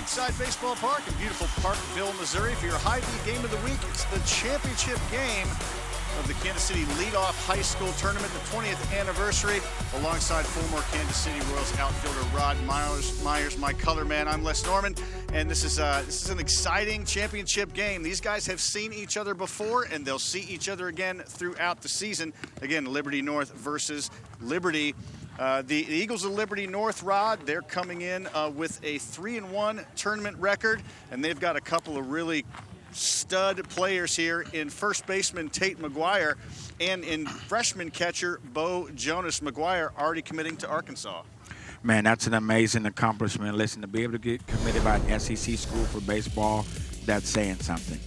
Creekside Baseball Park in beautiful Parkville, Missouri for your High V game of the week. It's the championship game of the Kansas City Leadoff High School Tournament, the 20th anniversary, alongside former Kansas City Royals outfielder Rod Myers, my color man. I'm Les Norman, and this is an exciting championship game. These guys have seen each other before, and they'll see each other again throughout the season. Again, Liberty North versus Liberty. The Eagles of Liberty North, Rod, they're coming in with a 3-1 tournament record, and they've got a couple of really stud players here in first baseman Tate Mcguire and in freshman catcher Bo Jonas. Mcguire already committing to Arkansas. Man, that's an amazing accomplishment. Listen, to be able to get committed by an SEC school for baseball, that's saying something.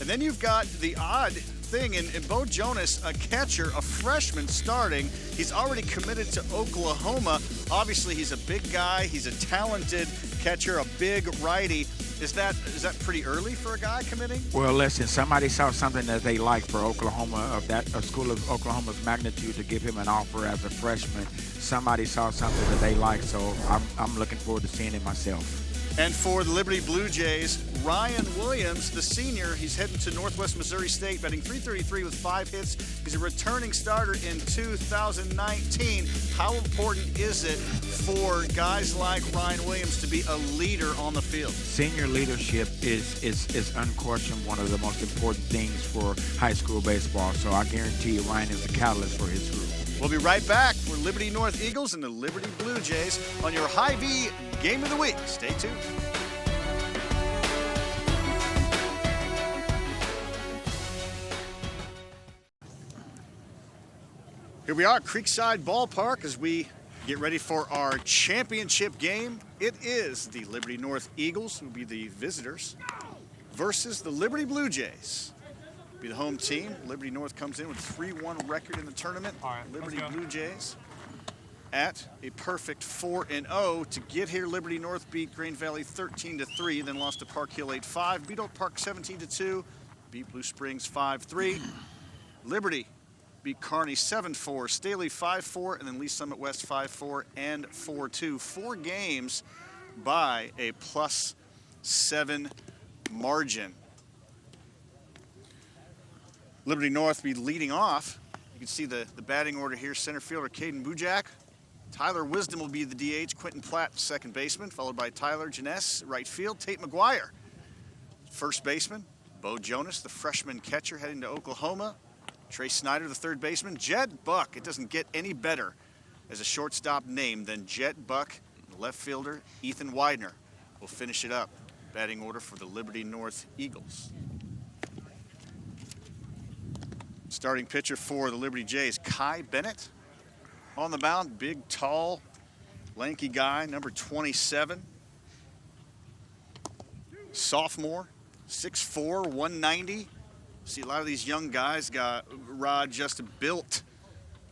And then you've got the odd thing in Bo Jonas, a catcher, a freshman starting. He's already committed to Oklahoma. Obviously, he's a big guy. He's a talented catcher, a big righty. Is that pretty early for a guy committing? Well, listen, somebody saw something that they liked for Oklahoma, a school of Oklahoma's magnitude, to give him an offer as a freshman. Somebody saw something that they liked, so I'm looking forward to seeing it myself. And for the Liberty Blue Jays, Ryan Williams, the senior, he's heading to Northwest Missouri State, batting .333 with 5 hits. He's a returning starter in 2019. How important is it for guys like Ryan Williams to be a leader on the field? Senior leadership is unquestionably one of the most important things for high school baseball, so I guarantee you Ryan is a catalyst for his group. We'll be right back for Liberty North Eagles and the Liberty Blue Jays on your High V Game of the Week. Stay tuned. Here we are at Creekside Ballpark as we get ready for our championship game. It is the Liberty North Eagles, who will be the visitors, versus the Liberty Blue Jays. Be the home team. Liberty North comes in with a 3-1 record in the tournament. Liberty Blue Jays at a perfect 4-0. To get here, Liberty North beat Grain Valley 13-3, then lost to Park Hill 8-5, beat Oak Park 17-2, beat Blue Springs 5-3. Liberty beat Kearney 7-4, Staley 5-4, and then Lee Summit West 5-4 and 4-2. 4 games by a +7 margin. Liberty North be leading off. You can see the batting order here. Center fielder Aiden Bujak. Tyler Wisdom will be the DH. Quentin Platt, second baseman, followed by Tyler Janess, right field. Tate Mcguire, first baseman. Bo Jonas, the freshman catcher, heading to Oklahoma. Trey Snyder, the third baseman. Jed Buck, it doesn't get any better as a shortstop name than Jed Buck. The left fielder, Ethan Widener, will finish it up. Batting order for the Liberty North Eagles. Starting pitcher for the Liberty Jays, Kai Bennett. On the mound, big, tall, lanky guy, number 27. Sophomore, 6'4", 190. See, a lot of these young guys got, Rod, just built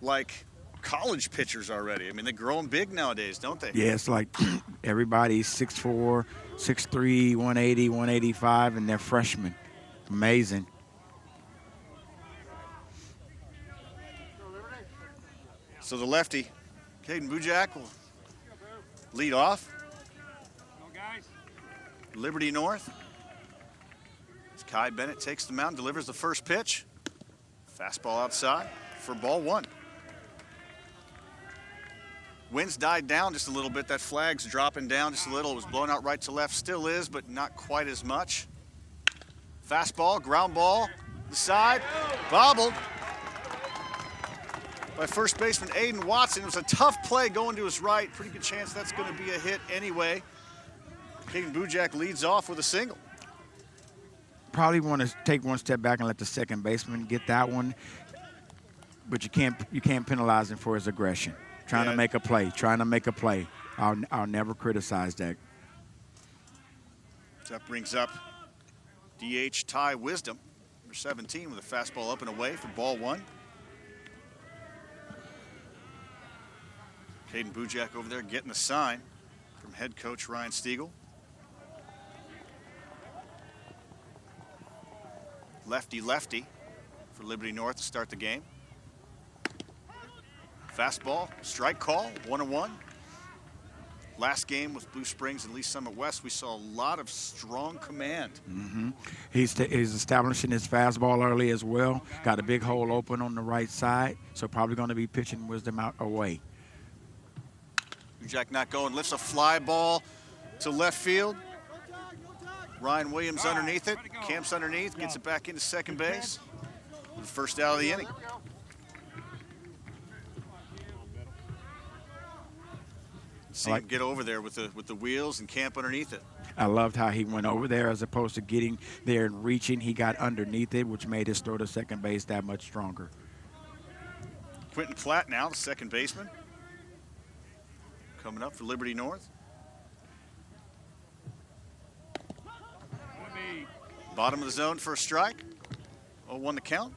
like college pitchers already. I mean, they're growing big nowadays, don't they? Yeah, it's like everybody's 6'4", 6'3", 180, 185, and they're freshmen. Amazing. So the lefty, Aiden Bujak, will lead off. Liberty North. As Kai Bennett takes the mound, delivers the first pitch. Fastball outside for ball 1. Wind's died down just a little bit. That flag's dropping down just a little. It was blown out right to left. Still is, but not quite as much. Fastball, ground ball, the side, bobbled by first baseman Aiden Watson. It was a tough play going to his right. Pretty good chance that's going to be a hit anyway. Aiden Bujak leads off with a single. Probably want to take one step back and let the second baseman get that one, but you can't penalize him for his aggression. Trying to make a play. I'll never criticize that. That brings up DH Ty Wisdom, number 17, with a fastball up and away for ball 1. Aiden Bujak over there getting the sign from head coach Ryan Stiegel. Lefty for Liberty North to start the game. Fastball, strike call, 1-1. last game with Blue Springs and Lee Summit West, we saw a lot of strong command. He's establishing his fastball early as well. Got a big hole open on the right side, so probably going to be pitching Wisdom out away. Jack not going, lifts a fly ball to left field. Ryan Williams underneath it, camps underneath, gets it back into second base. The first out of the inning. See him get over there with the wheels and camp underneath it. I loved how he went over there as opposed to getting there and reaching. He got underneath it, which made his throw to second base that much stronger. Quentin Platt now, the second baseman. Coming up for Liberty North. Bottom of the zone for a strike. 0-1 to count.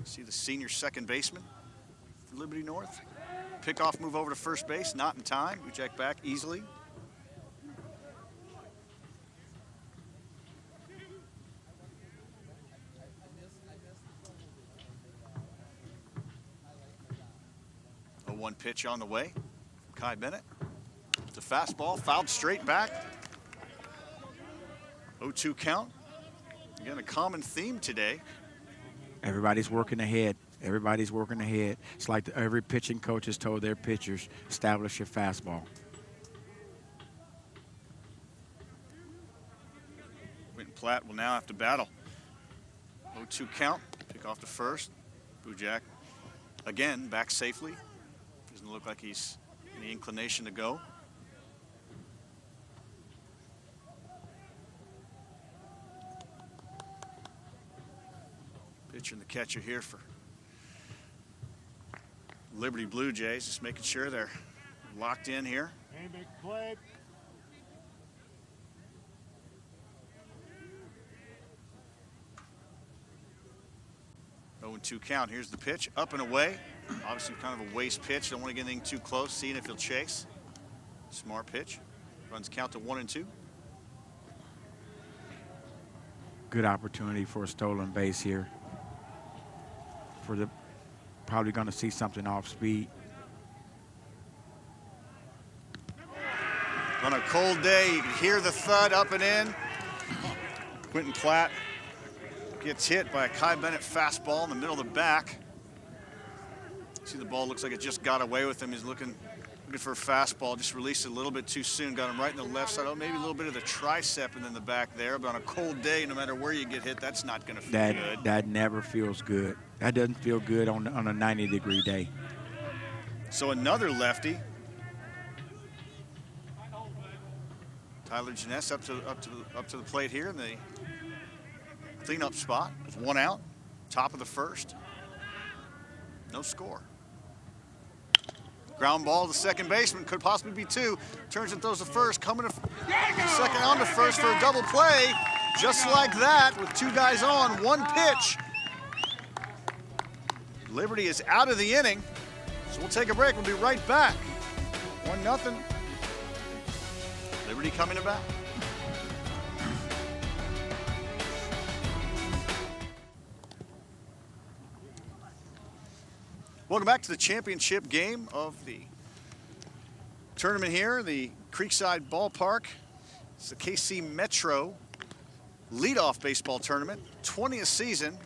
See the senior second baseman for Liberty North. Pickoff move over to first base, not in time. Ujek back easily. A 1 pitch on the way from Kai Bennett. The fastball fouled straight back. 0-2 count. Again, a common theme today. Everybody's working ahead. Everybody's working ahead. It's like every pitching coach has told their pitchers, establish your fastball. Quentin Platt will now have to battle. 0-2 count. Pick off to first. Bujak again back safely. Doesn't look like he's any inclination to go. Pitcher and the catcher here for Liberty Blue Jays, just making sure they're locked in here. 0-2 count. Here's the pitch, up and away. Obviously kind of a waste pitch. Don't want to get anything too close, seeing if he'll chase. Smart pitch. Runs count to 1-2. Good opportunity for a stolen base here. Probably going to see something off speed. On a cold day, you can hear the thud up and in. Quentin Platt gets hit by a Kai Bennett fastball in the middle of the back. See, the ball looks like it just got away with him. He's looking for a fastball, just released it a little bit too soon. Got him right in the left side. Oh, maybe a little bit of the tricep and then the back there. But on a cold day, no matter where you get hit, that's not going to feel good. That never feels good. That doesn't feel good on a 90-degree day. So another lefty. Tyler Janess up to the plate here in the cleanup spot with 1 out, top of the first. No score. Ground ball to second baseman, could possibly be 2. Turns and throws to first, coming to second on to first for a double play. Just like that, with 2 guys on, 1 pitch. Liberty is out of the inning, so we'll take a break. We'll be right back. 1-0. Liberty coming to bat. Welcome back to the championship game of the tournament here, the Creekside Ballpark. It's the KC Metro leadoff baseball tournament, 20th season.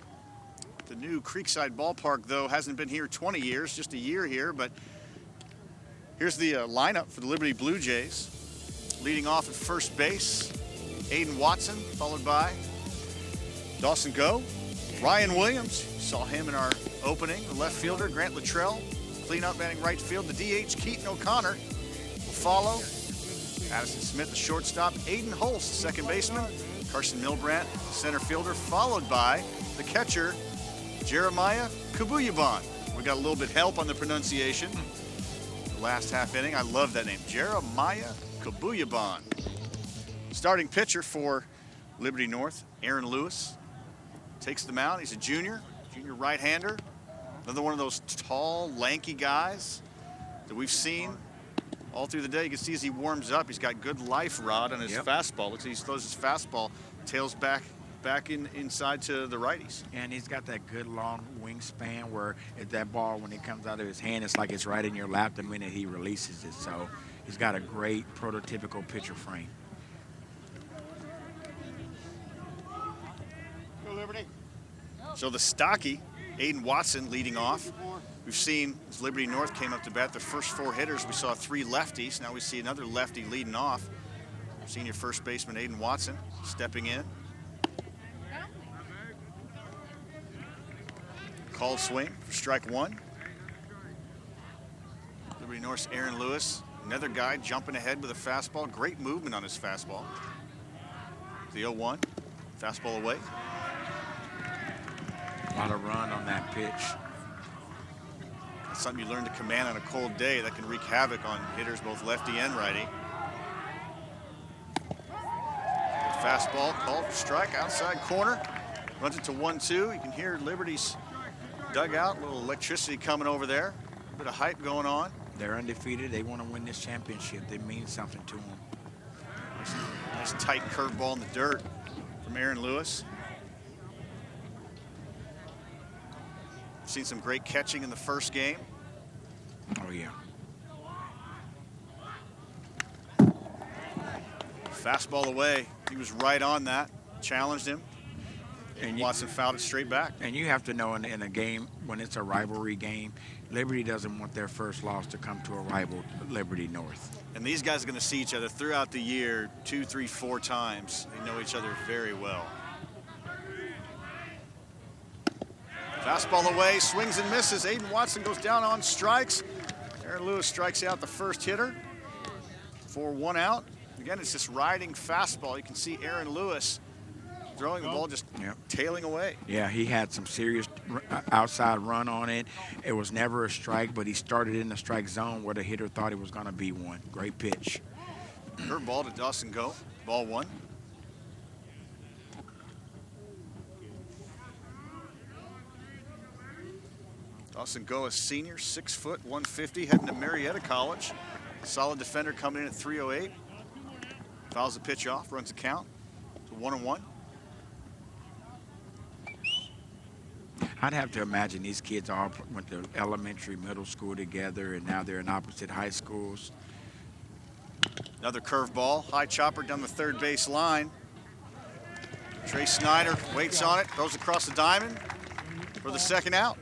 The new Creekside Ballpark, though, hasn't been here 20 years, just a year here. But here's the lineup for the Liberty Blue Jays. Leading off at first base, Aiden Watson, followed by Dawson Go. Ryan Williams, saw him in our opening. The left fielder, Grant Latrell. Cleanup batting right field, the DH, Keaton O'Connor, will follow. Addison Smith, the shortstop. Aiden Holst, second baseman. Carson Milbrandt, center fielder, followed by the catcher, Jeremiah Kabuyaban. We got a little bit help on the pronunciation. The last half inning, I love that name, Jeremiah Kabuyaban. Starting pitcher for Liberty North, Aaron Lewis. Takes the mound, he's a junior right-hander. Another one of those tall, lanky guys that we've seen all through the day. You can see as he warms up, he's got good life rod on his fastball. Looks like he throws his fastball, tails back back inside to the righties. And he's got that good long wingspan where if that ball, when it comes out of his hand, it's like it's right in your lap the minute he releases it. So he's got a great prototypical pitcher frame. Go Liberty. So the stocky, Aiden Watson leading off. We've seen as Liberty North came up to bat, the first 4 hitters, we saw 3 lefties. Now we see another lefty leading off. Senior first baseman Aiden Watson stepping in. Called swing for strike 1. Liberty North's Aaron Lewis, another guy jumping ahead with a fastball. Great movement on his fastball. The 0-1, fastball away. A lot of run on that pitch. That's something you learn to command on a cold day that can wreak havoc on hitters both lefty and righty. Fastball called for strike, outside corner. Runs it to 1-2. You can hear Liberty's dugout, a little electricity coming over there. A bit of hype going on. They're undefeated. They want to win this championship. It means something to them. Nice tight curveball in the dirt from Aaron Lewis. Seen some great catching in the first game. Oh, yeah. Fastball away. He was right on that. Challenged him. And Watson fouled it straight back. And you have to know in a game, when it's a rivalry game, Liberty doesn't want their first loss to come to a rival, Liberty North. And these guys are going to see each other throughout the year 2, 3, 4 times. They know each other very well. Fastball away, swings and misses. Aiden Watson goes down on strikes. Aaron Lewis strikes out the first hitter for 1 out. Again, it's this riding fastball. You can see Aaron Lewis throwing the ball just tailing away. Yeah, he had some serious outside run on it. It was never a strike, but he started in the strike zone where the hitter thought it was going to be one. Great pitch. Curveball to Dawson Go. Ball 1. Dawson Go, a senior, 6 foot, 150, heading to Marietta College. Solid defender coming in at 308. Fouls the pitch off, runs the count. So 1-1. I'd have to imagine these kids all went to elementary, middle school together, and now they're in opposite high schools. Another curveball, high chopper down the third base line. Trey Snyder waits on it, throws across the diamond for the second out.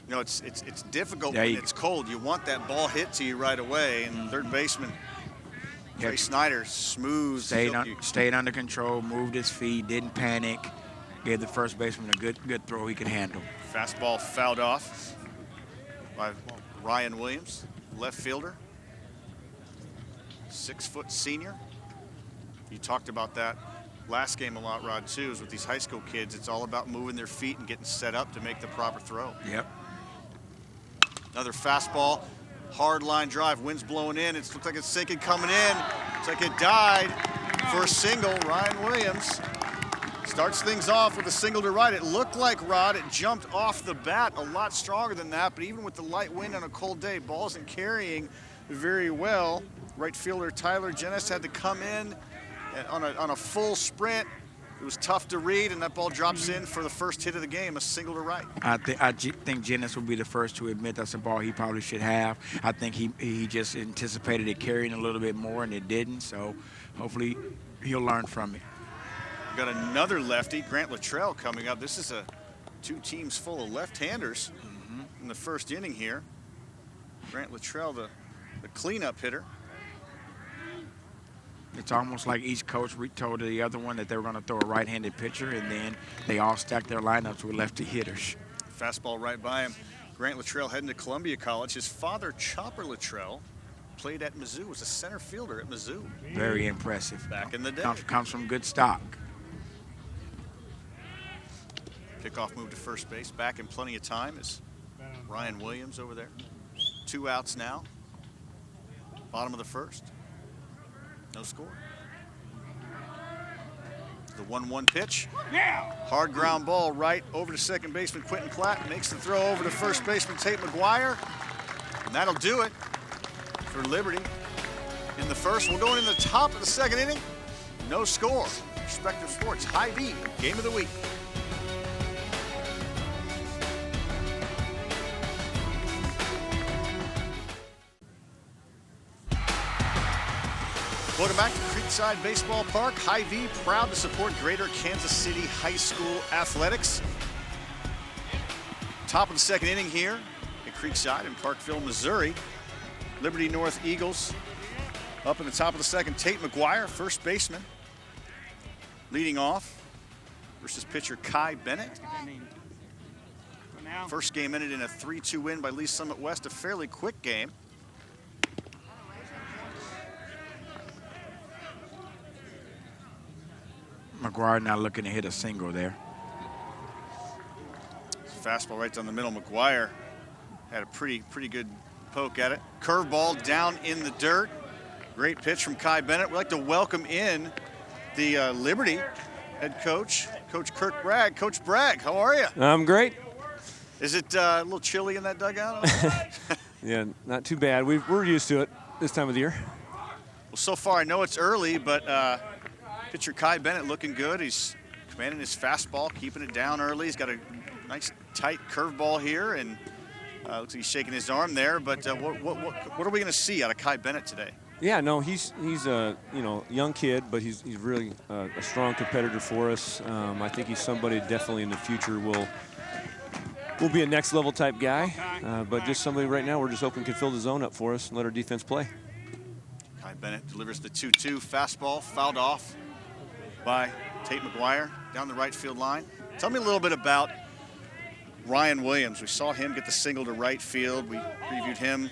You know, it's difficult when it's cold. You want that ball hit to you right away, and third baseman Trey Snyder smooth. Stayed under control, moved his feet, didn't panic, gave the first baseman a good throw he could handle. Fastball fouled off by Ryan Williams, left fielder. 6 foot senior. You talked about that last game a lot, Rod, too, is with these high school kids, it's all about moving their feet and getting set up to make the proper throw. Yep. Another fastball, hard line drive, wind's blowing in. It looks like it's sinking coming in. Looks like it died for a single. Ryan Williams starts things off with a single to right. It looked like, Rod, it jumped off the bat a lot stronger than that, but even with the light wind on a cold day, ball isn't carrying very well. Right fielder Tyler Jennis had to come in on a full sprint. It was tough to read, and that ball drops in for the first hit of the game, a single to right. I think Jennis will be the first to admit that's a ball he probably should have. I think he just anticipated it carrying a little bit more, and it didn't, so hopefully he'll learn from it. We've got another lefty, Grant Latrell, coming up. This is 2 teams full of left-handers in the first inning here. Grant Latrell, the cleanup hitter. It's almost like each coach told the other one that they were going to throw a right-handed pitcher, and then they all stacked their lineups with lefty hitters. Fastball right by him. Grant Latrell heading to Columbia College. His father, Chopper Latrell, played at Mizzou, was a center fielder at Mizzou. Very impressive. Back in the day. Comes from good stock. Kickoff move to first base. Back in plenty of time is Ryan Williams over there. 2 outs now. Bottom of the first. No score. The 1-1 pitch. Hard ground ball right over to second baseman Quentin Platt. Makes the throw over to first baseman Tate Mcguire. And that'll do it for Liberty. In the first, we'll go in the top of the second inning. No score. Respective Sports Hy-Vee Game of the Week. Welcome back to Creekside Baseball Park. Hy-Vee proud to support Greater Kansas City High School athletics. Top of the second inning here at Creekside in Parkville, Missouri. Liberty North Eagles up in the top of the second. Tate Mcguire, first baseman, leading off versus pitcher Kai Bennett. First game ended in a 3-2 win by Lee Summit West, a fairly quick game. McGuire now looking to hit a single there. Fastball right down the middle. McGuire had a pretty good poke at it. Curveball down in the dirt. Great pitch from Kai Bennett. We'd like to welcome in the Liberty head coach, Coach Kirk Bragg. Coach Bragg, how are you? I'm great. Is it a little chilly in that dugout? Yeah, not too bad. We're used to it this time of the year. Well, so far I know it's early, but pitcher Kai Bennett looking good. He's commanding his fastball, keeping it down early. He's got a nice tight curveball here, and looks like he's shaking his arm there. But what are we going to see out of Kai Bennett today? Yeah, no, he's a young kid, but he's really a strong competitor for us. I think he's somebody definitely in the future will be a next level type guy. But just somebody right now we're just hoping can fill the zone up for us and let our defense play. Kai Bennett delivers the 2-2 fastball, fouled off by Tate Mcguire down the right field line. Tell me a little bit about Ryan Williams. We saw him get the single to right field. We previewed him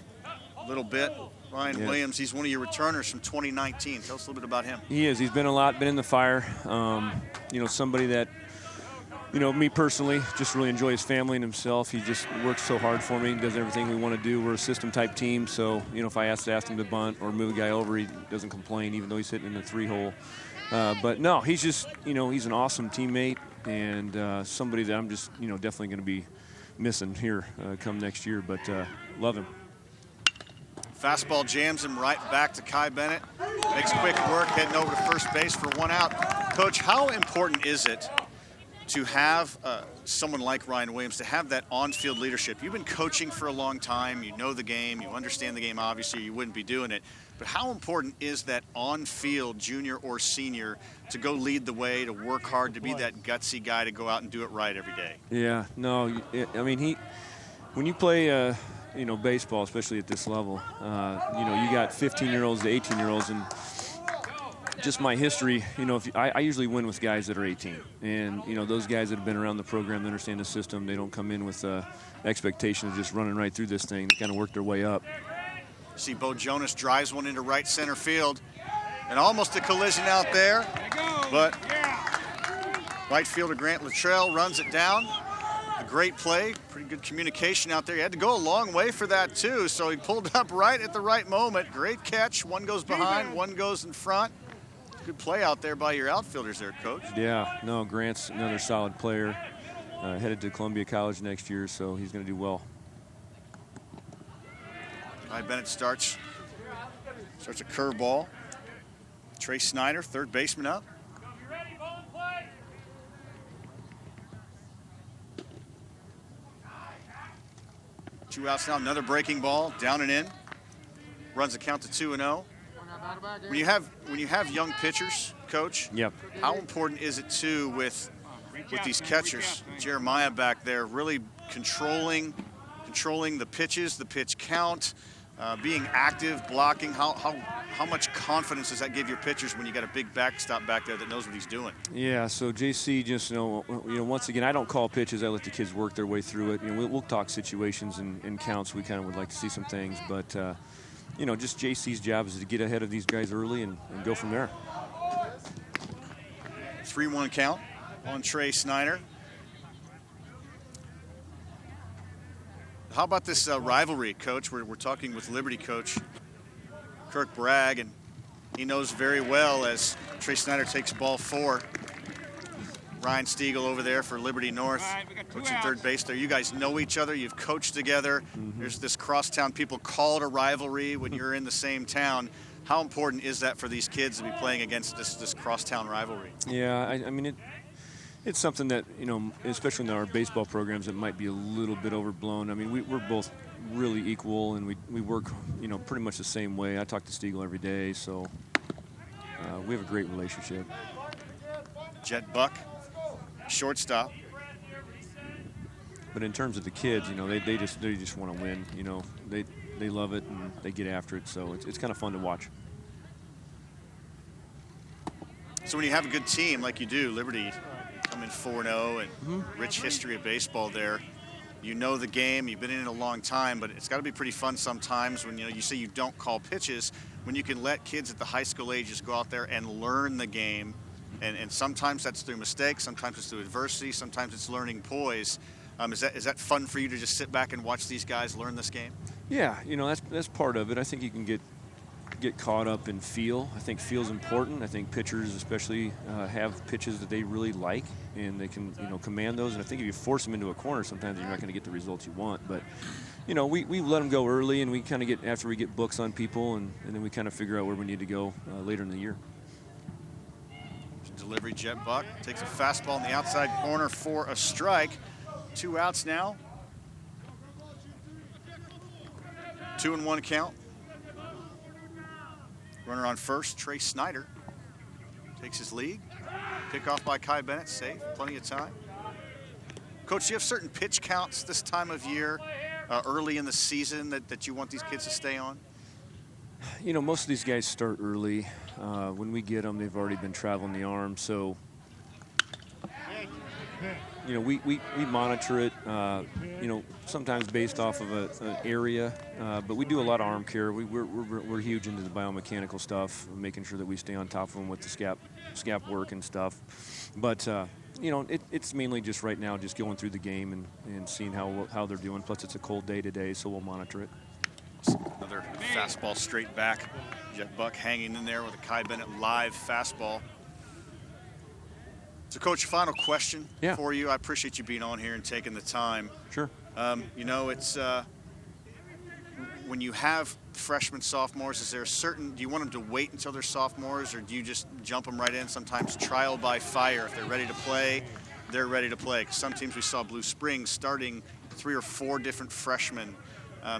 a little bit. Ryan Williams, he's one of your returners from 2019. Tell us a little bit about him. He is. He's been in the fire. Somebody that, me personally, just really enjoy his family and himself. He just works so hard for me. He does everything we want to do. We're a system-type team, so, if I ask him to bunt or move a guy over, he doesn't complain, even though he's hitting in the 3-hole. But no, he's just, he's an awesome teammate and somebody that I'm just, definitely going to be missing here come next year, but love him. Fastball jams him right back to Kai Bennett. Makes quick work, heading over to first base for one out. Coach, how important is it to have someone like Ryan Williams, to have that on-field leadership? You've been coaching for a long time. You know the game. You understand the game, obviously. You wouldn't be doing it. But how important is that on-field junior or senior to go lead the way, to work hard, to be that gutsy guy to go out and do it right every day? Yeah, no, when you play baseball, especially at this level, you got 15-year-olds to 18-year-olds, and just my history, I usually win with guys that are 18. And, those guys that have been around the program, they understand the system. They don't come in with expectation of just running right through this thing. They kind of work their way up. See Bo Jonas drives one into right center field, and almost a collision out there, but right fielder Grant Latrell runs it down. A great play, pretty good communication out there. He had to go a long way for that too, so he pulled up right at the right moment. Great catch. One goes behind, one goes in front. Good play out there by your outfielders there, Coach. Yeah, no, Grant's another solid player. Headed to Columbia College next year, so he's going to do well. Kai Bennett starts a curveball. Trey Snyder, third baseman up. Two outs now, another breaking ball, down and in. Runs the count to 2-0. When you have young pitchers, Coach, yep, how important is it too with these catchers, Jeremiah back there, really controlling the pitches, the pitch count, being active, blocking? How much confidence does that give your pitchers when you got a big backstop back there that knows what he's doing? Yeah, so JC, just once again, I don't call pitches. I let the kids work their way through it. We'll talk situations and counts. We kind of would like to see some things, but just JC's job is to get ahead of these guys early and go from there. 3-1 count on Trey Snyder. How about this rivalry, Coach? We're talking with Liberty coach Kirk Bragg, and he knows very well as Trey Snyder takes ball 4 Ryan Stiegel over there for Liberty North, coaching third base there. You guys know each other. You've coached together. There's this crosstown, people call it a rivalry when you're in the same town. How important is that for these kids to be playing against this crosstown rivalry? Yeah, I mean, it's something that, you know, especially in our baseball programs, it might be a little bit overblown. I mean, we're both really equal, and we work, you know, pretty much the same way. I talk to Stiegel every day, so we have a great relationship. Jet Buck, shortstop. But in terms of the kids, you know, they just want to win. You know, they love it and they get after it. So it's kind of fun to watch. So when you have a good team like you do, Liberty come in 4-0 and rich history of baseball there. You know the game. You've been in it a long time, but it's got to be pretty fun sometimes when, you know, you say you don't call pitches, when you can let kids at the high school ages go out there and learn the game. And sometimes that's through mistakes, sometimes it's through adversity, sometimes it's learning poise. Is that fun for you to just sit back and watch these guys learn this game? Yeah, you know, that's part of it. I think you can get caught up in feel. I think feel's important. I think pitchers especially have pitches that they really like, and they can, you know, command those. And I think if you force them into a corner, sometimes you're not going to get the results you want. But, you know, we let them go early, and we kind of get, after we get books on people, and then we kind of figure out where we need to go later in the year. Delivery, Jet Buck takes a fastball in the outside corner for a strike. 2 outs now. 2-1 count. Runner on first, Trey Snyder takes his lead. Pickoff by Kai Bennett, safe, plenty of time. Coach, do you have certain pitch counts this time of year, early in the season, that you want these kids to stay on? You know, most of these guys start early. When we get them, they've already been traveling the arm. So, you know, we monitor it, you know, sometimes based off of an area. But we do a lot of arm care. We're huge into the biomechanical stuff, making sure that we stay on top of them with the scap work and stuff. But, you know, it's mainly just right now just going through the game and seeing how they're doing. Plus, it's a cold day today, so we'll monitor it. Another fastball straight back. Jet Buck hanging in there with a Kai Bennett live fastball. So, Coach, final question for you. I appreciate you being on here and taking the time. Sure. You know, it's when you have freshmen, sophomores, is there a certain, do you want them to wait until they're sophomores, or do you just jump them right in? Sometimes trial by fire. If they're ready to play, they're ready to play. 'Cause some teams, we saw Blue Springs starting 3 or 4 different freshmen.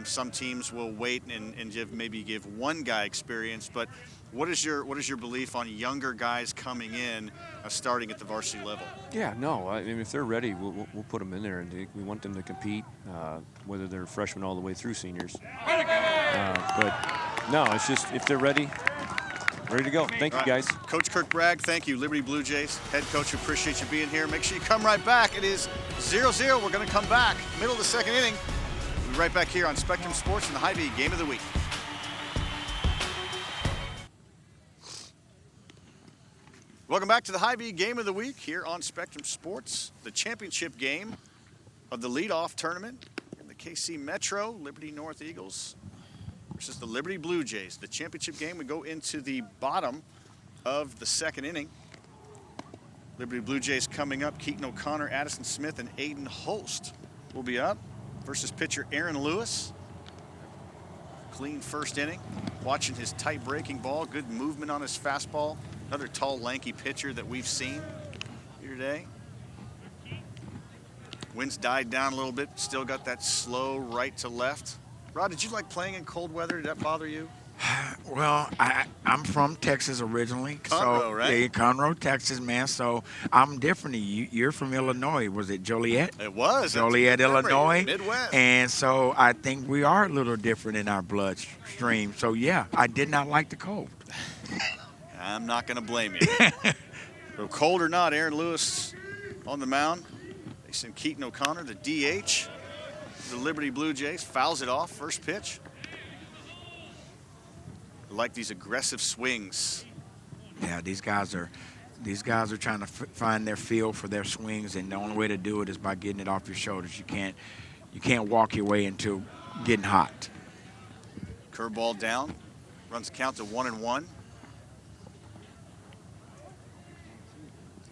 Some teams will wait and maybe give one guy experience, but what is your belief on younger guys coming in, starting at the varsity level? Yeah, no, I mean, if they're ready, we'll put them in there, and we want them to compete, whether they're freshmen all the way through seniors. But no, it's just if they're ready to go. Thank you, guys. Coach Kirk Bragg, thank you. Liberty Blue Jays head coach, appreciate you being here. Make sure you come right back. It is 0-0. We're going to come back middle of the second inning. We'll be right back here on Spectrum Sports and the Hy-Vee Game of the Week. Welcome back to the Hy-Vee Game of the Week here on Spectrum Sports. The championship game of the leadoff tournament in the KC Metro. Liberty North Eagles versus the Liberty Blue Jays. The championship game, we go into the bottom of the second inning. Liberty Blue Jays coming up. Keaton O'Connor, Addison Smith, and Aiden Holst will be up versus pitcher Aaron Lewis. Clean first inning. Watching his tight breaking ball. Good movement on his fastball. Another tall, lanky pitcher that we've seen here today. Wind's died down a little bit. Still got that slow right to left. Rod, did you like playing in cold weather? Did that bother you? Well, I'm from Texas originally. Conroe, right? Yeah, Conroe, Texas, man. So I'm different. You're from Illinois. Was it Joliet? It was. Joliet, Illinois. Midwest. And so I think we are a little different in our bloodstream. So, yeah, I did not like the cold. I'm not going to blame you. So cold or not, Aaron Lewis on the mound. They send Keaton O'Connor, the DH. The Liberty Blue Jays fouls it off. First pitch. I like these aggressive swings. Yeah, these guys are trying to find their feel for their swings, and the only way to do it is by getting it off your shoulders. You can't walk your way into getting hot. Curveball down. Runs the count to 1-1.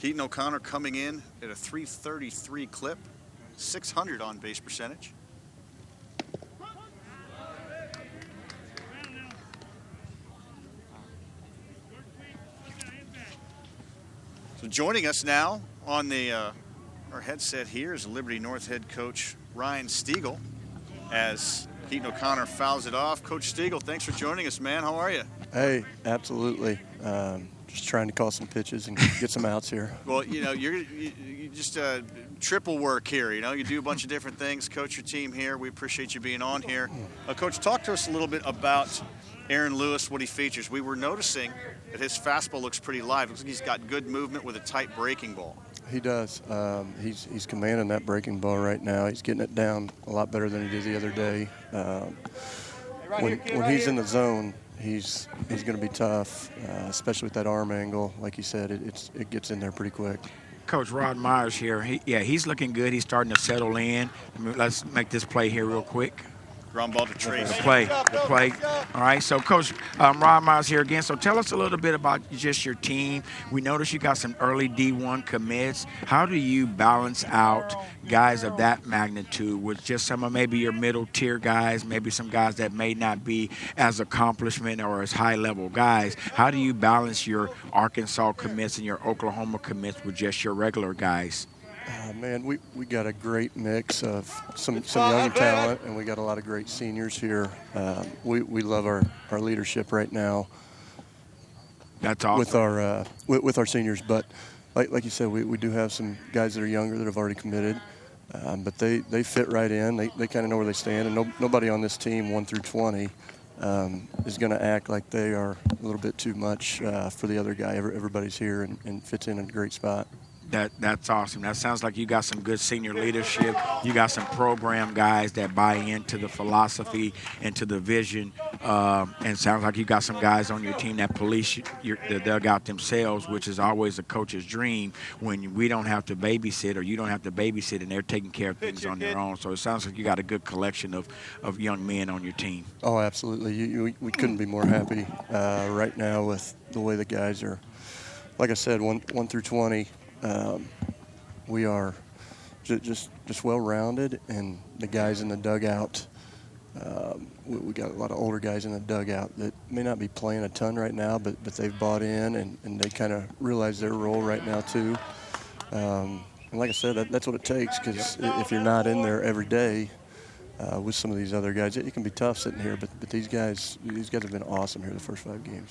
Keaton O'Connor coming in at a .333 clip, 600 on base percentage. So joining us now on the our headset here is Liberty North head coach Ryan Stiegel as Keaton O'Connor fouls it off. Coach Stiegel, thanks for joining us, man. How are you? Hey, absolutely. Just trying to call some pitches and get some outs here. Well, you know, you just triple work here. You know, you do a bunch of different things. Coach your team here. We appreciate you being on here. Coach, talk to us a little bit about Aaron Lewis, what he features. We were noticing that his fastball looks pretty live. Looks like he's got good movement with a tight breaking ball. He does. He's commanding that breaking ball right now. He's getting it down a lot better than he did the other day. When he's in the zone, he's going to be tough, especially with that arm angle. Like you said, it gets in there pretty quick. Coach Rod Myers here. He's looking good. He's starting to settle in. Let's make this play here real quick. Ground ball to Trace. The play. All right, so Coach Rod Myers here again. So tell us a little bit about just your team. We noticed you got some early D1 commits. How do you balance out guys of that magnitude with just some of maybe your middle tier guys, maybe some guys that may not be as accomplishment or as high level guys? How do you balance your Arkansas commits and your Oklahoma commits with just your regular guys? Man, we got a great mix of some young talent, and we got a lot of great seniors here. We love our leadership right now. That's awesome. With our seniors, but like you said, we do have some guys that are younger that have already committed, but they fit right in. They kind of know where they stand, and nobody on this team 1 through 20 is going to act like they are a little bit too much for the other guy. Everybody's here and fits in a great spot. That's awesome. That sounds like you got some good senior leadership. You got some program guys that buy into the philosophy and to the vision. And sounds like you got some guys on your team that police the dugout themselves, which is always a coach's dream when we don't have to babysit or you don't have to babysit and they're taking care of things on their own. So it sounds like you got a good collection of young men on your team. Oh, absolutely. We couldn't be more happy right now with the way the guys are. Like I said, 1 through 20. We are just well-rounded, and the guys in the dugout, we got a lot of older guys in the dugout that may not be playing a ton right now, but they've bought in, and they kind of realize their role right now too. And like I said, that's what it takes, because if you're not in there every day with some of these other guys, it can be tough sitting here, but these guys have been awesome here the first 5 games.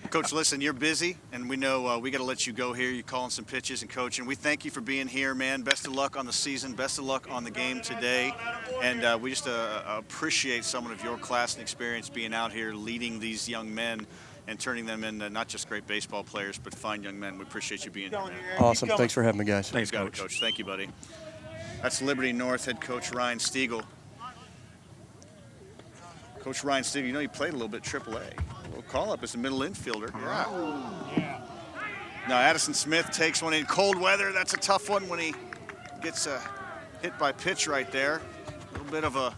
Coach, listen, you're busy, and we know we got to let you go here. You're calling some pitches and coaching. We thank you for being here, man. Best of luck on the season. Best of luck on the game today. And we just appreciate someone of your class and experience being out here leading these young men and turning them into not just great baseball players, but fine young men. We appreciate you being here, man. Awesome. Thanks for having me, guys. Thanks, Coach. Coach. Thank you, buddy. That's Liberty North head coach Ryan Stiegel. Coach Ryan Stiegel, you know, he played a little bit AAA. We'll call up as a middle infielder. Yeah. Now Addison Smith takes one in cold weather. That's a tough one when he gets hit by pitch right there. A little bit of a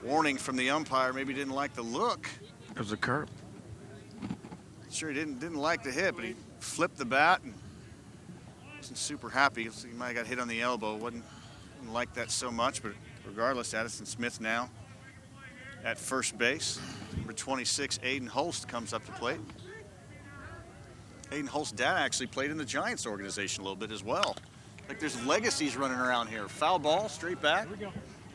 warning from the umpire. Maybe didn't like the look. It was a curve. Sure, he didn't like the hit, but he flipped the bat and wasn't super happy. So he might have got hit on the elbow. Didn't like that so much, but regardless, Addison Smith now at first base. Number 26, Aiden Holst, comes up to plate. Aiden Holst's dad actually played in the Giants organization a little bit as well. Like there's legacies running around here. Foul ball, straight back.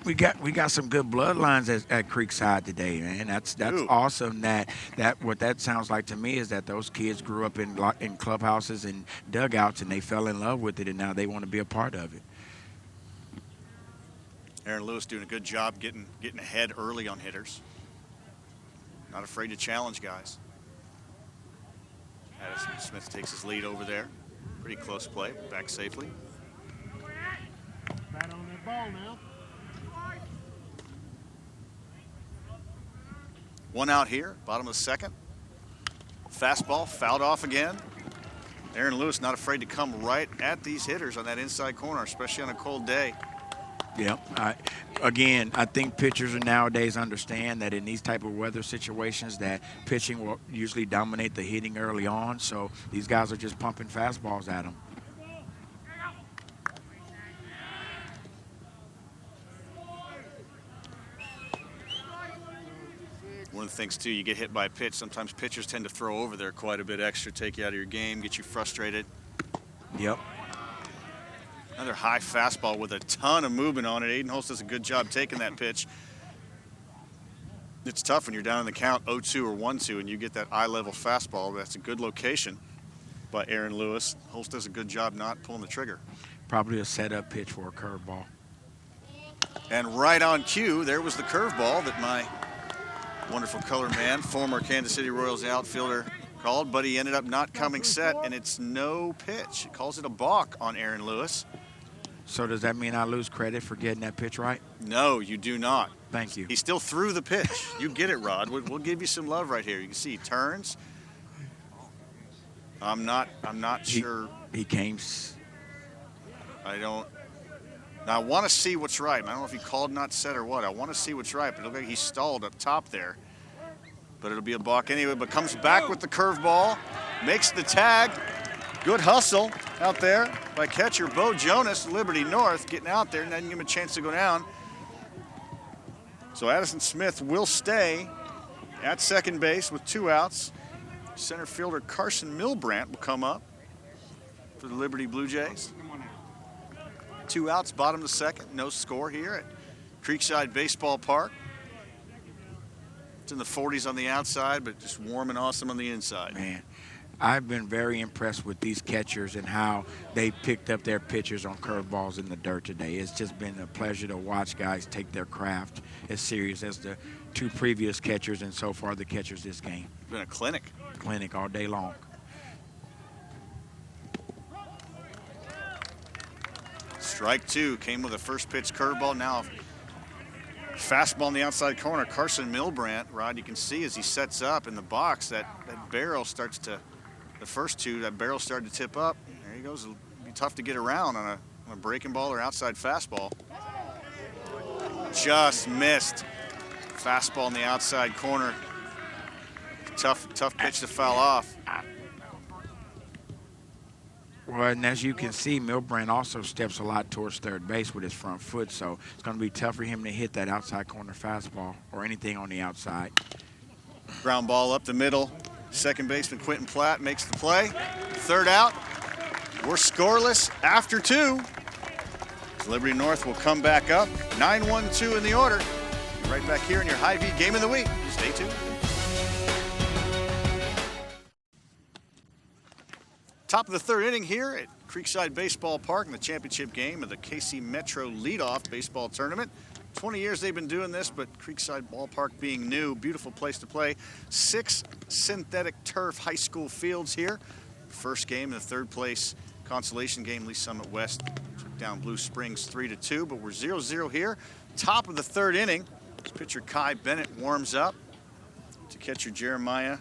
We got some good bloodlines at Creekside today, man. That's awesome. That what that sounds like to me is that those kids grew up in clubhouses and dugouts, and they fell in love with it, and now they want to be a part of it. Aaron Lewis doing a good job getting ahead early on hitters. Not afraid to challenge guys. Addison Smith takes his lead over there. Pretty close play, back safely. Bat on that ball now. One out here, bottom of the second. Fastball fouled off again. Aaron Lewis not afraid to come right at these hitters on that inside corner, especially on a cold day. Yep. I think pitchers nowadays understand that in these type of weather situations that pitching will usually dominate the hitting early on. So these guys are just pumping fastballs at them. One of the things, too, you get hit by a pitch. Sometimes pitchers tend to throw over there quite a bit extra, take you out of your game, get you frustrated. Yep. Another high fastball with a ton of movement on it. Aiden Holst does a good job taking that pitch. It's tough when you're down in the count 0-2 or 1-2 and you get that eye-level fastball. That's a good location by Aaron Lewis. Holst does a good job not pulling the trigger. Probably a setup pitch for a curveball. And right on cue, there was the curveball that my wonderful color man, former Kansas City Royals outfielder, called, but he ended up not coming set, and it's no pitch. He calls it a balk on Aaron Lewis. So does that mean I lose credit for getting that pitch right? No, you do not. Thank you. He still threw the pitch. You get it, Rod. We'll give you some love right here. You can see he turns. I'm not sure. He came. Now I want to see what's right. I don't know if he called not set or what. I want to see what's right, but it looks like he stalled up top there. But it'll be a balk anyway, but comes back with the curveball, makes the tag. Good hustle out there by catcher Bo Jonas, Liberty North, getting out there and doesn't give him a chance to go down. So Addison Smith will stay at second base with 2 outs. Center fielder Carson Milbrandt will come up for the Liberty Blue Jays. 2 outs, bottom of the second, no score here at Creekside Baseball Park. It's in the 40s on the outside, but just warm and awesome on the inside. Man, I've been very impressed with these catchers and how they picked up their pitchers on curveballs in the dirt today. It's just been a pleasure to watch guys take their craft as serious as the 2 previous catchers and so far the catchers this game. It's been a clinic. Clinic all day long. Strike 2 came with a first pitch curveball. Now fastball in the outside corner. Carson Milbrandt, Rod, you can see as he sets up in the box that barrel starts to, the first 2, that barrel started to tip up. There he goes. It'll be tough to get around on a breaking ball or outside fastball. Just missed. Fastball in the outside corner. Tough pitch to foul off. Well, and as you can see, Milbrandt also steps a lot towards third base with his front foot, so it's going to be tough for him to hit that outside corner fastball or anything on the outside. Ground ball up the middle. Second baseman Quentin Platt makes the play. 3rd out. We're scoreless after 2. Liberty North will come back up. 9-1-2 in the order. Right back here in your Hy-Vee Game of the Week. Stay tuned. Top of the 3rd inning here at Creekside Baseball Park in the championship game of the KC Metro Leadoff Baseball Tournament. 20 years they've been doing this, but Creekside Ballpark being new, beautiful place to play. 6 synthetic turf high school fields here. First game in the 3rd place consolation game, Lee Summit West took down Blue Springs 3-2, but we're 0-0 here. Top of the 3rd inning, pitcher Kai Bennett warms up to catcher Jeremiah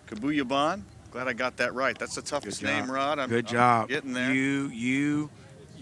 Kabuyaban. Glad I got that right. That's the toughest name, Rod. Good job. I'm getting there. You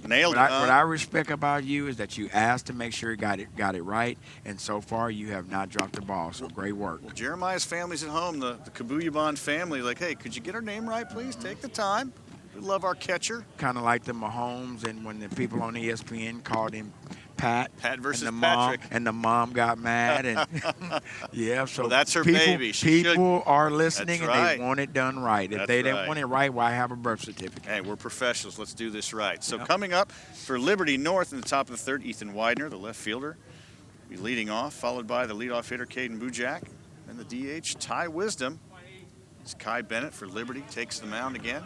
nailed it. What I respect about you is that you asked to make sure you got it right, and so far you have not dropped the ball. So great work. Well, Jeremiah's family's at home. The Kabuyaban family, like, hey, could you get our name right, please? Take the time. We love our catcher. Kind of like the Mahomes, and when the people on ESPN called him Pat versus and Patrick, and the mom got mad, and yeah, so well, that's her people, baby. People are listening, and right. they want it done right. If they didn't want it right, why have a birth certificate? Hey, we're professionals. Let's do this right. So coming up for Liberty North in the top of the 3rd, Ethan Widener, the left fielder, will be leading off, followed by the leadoff hitter Caden Bujak, and the DH Ty Wisdom. As Kai Bennett for Liberty takes the mound again.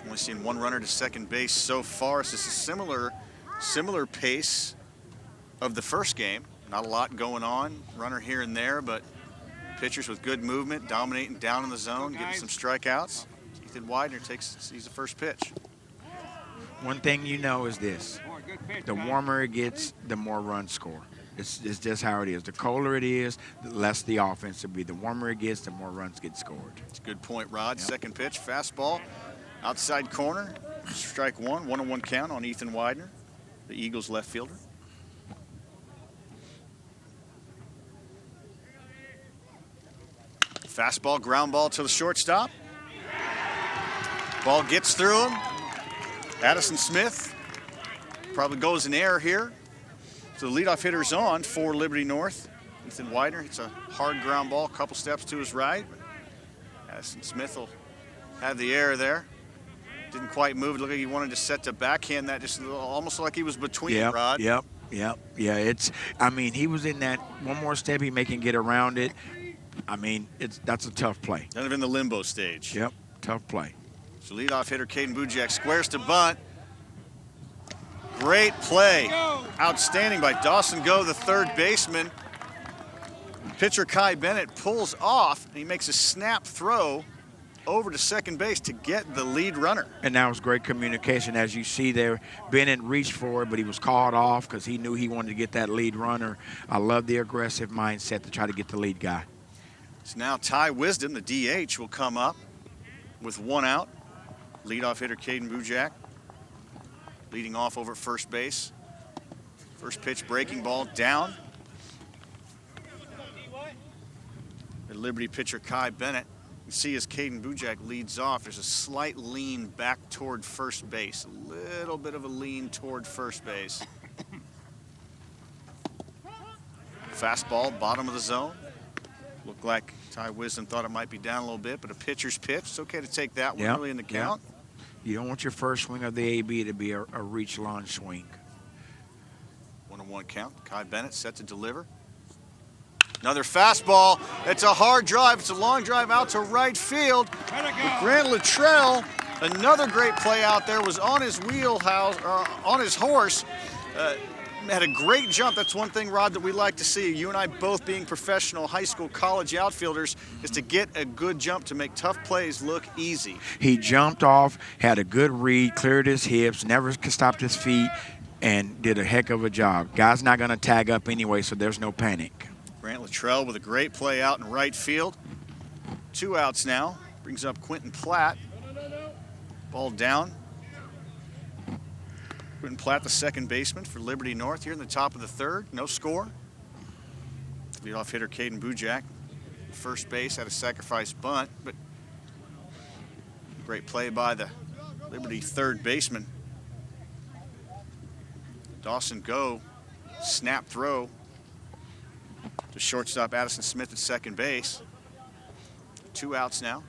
Only seen 1 runner to second base so far. So this is similar pace of the first game. Not a lot going on. Runner here and there, but pitchers with good movement, dominating down in the zone, getting some strikeouts. Ethan Widener sees the first pitch. One thing you know is this: the warmer it gets, the more runs score. It's just how it is. The colder it is, the less the offense will be. The warmer it gets, the more runs get scored. It's a good point, Rod. Second pitch, fastball. Outside corner, strike 1, 1-1 count on Ethan Widener, the Eagles left fielder. Fastball, ground ball to the shortstop. Ball gets through him. Addison Smith probably goes in error here. So the leadoff hitter's on for Liberty North. Ethan Widener, it's a hard ground ball, a couple steps to his right. Addison Smith will have the error there. Didn't quite move. It looked like he wanted to set to backhand that, just almost like he was between, Rod. Yep. Yeah, I mean, he was in that one more step he can get around it. I mean, that's a tough play. Kind of in the limbo stage. Yep, tough play. So leadoff hitter Caden Bujak squares to bunt. Great play. Outstanding by Dawson Go, the third baseman. Pitcher Kai Bennett pulls off, and he makes a snap throw over to second base to get the lead runner. And that was great communication. As you see there, Bennett reached for it, but he was called off because he knew he wanted to get that lead runner. I love the aggressive mindset to try to get the lead guy. So now Ty Wisdom, the DH, will come up with one out. Leadoff hitter Caden Bujak leading off over at first base. First pitch, breaking ball down. The Liberty pitcher Kai Bennett. You see as Caden Bujak leads off, there's a slight lean back toward first base. A little bit of a lean toward first base. Fastball, bottom of the zone. Looked like Ty Wisdom thought it might be down a little bit, but a pitcher's pitch. It's okay to take that one early in the count. You don't want your first swing of the AB to be a reach launch swing. 1-1 count. Kai Bennett set to deliver. Another fastball. It's a hard drive. It's a long drive out to right field. Grant Latrell, another great play out there, was on his wheelhouse, on his horse. Had a great jump. That's one thing, Rod, that we like to see. You and I both being professional high school, college outfielders, is to get a good jump to make tough plays look easy. He jumped off, had a good read, cleared his hips, never stopped his feet, and did a heck of a job. Guy's not going to tag up anyway, so there's no panic. Grant Latrell with a great play out in right field. 2 outs now. Brings up Quentin Platt. Ball down. Quentin Platt, the second baseman for Liberty North here in the top of the third. No score. Leadoff hitter Caden Bujak. First base, had a sacrifice bunt, but great play by the Liberty third baseman. Dawson Go, snap throw to shortstop Addison Smith at second base. 2 outs now.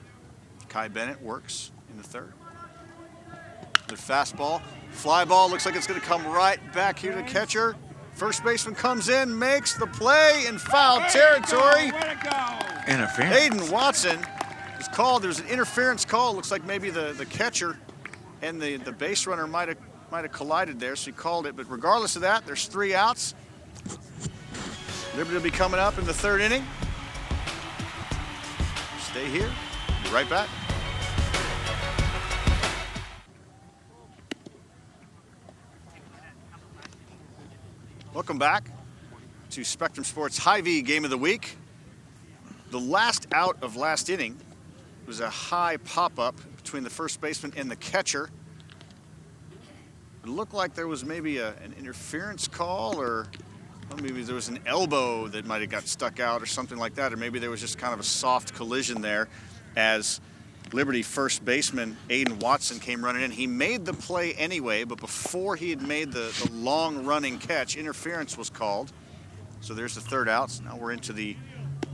Kai Bennett works in the third. The fastball, fly ball, looks like it's going to come right back here to the catcher. First baseman comes in, makes the play in foul territory. Interference. Aiden Watson is called. There's an interference call. Looks like maybe the catcher and the base runner might have collided there, so he called it. But regardless of that, there's 3 outs. Liberty will be coming up in the third inning. Stay here. Be right back. Welcome back to Spectrum Sports Hy-Vee Game of the Week. The last out of last inning was a high pop-up between the first baseman and the catcher. It looked like there was maybe an interference call, or maybe there was an elbow that might have got stuck out or something like that, or maybe there was just kind of a soft collision there as Liberty first baseman Aiden Watson came running in. He made the play anyway, but before he had made the long running catch, interference was called. So there's the 3rd out. So now we're into the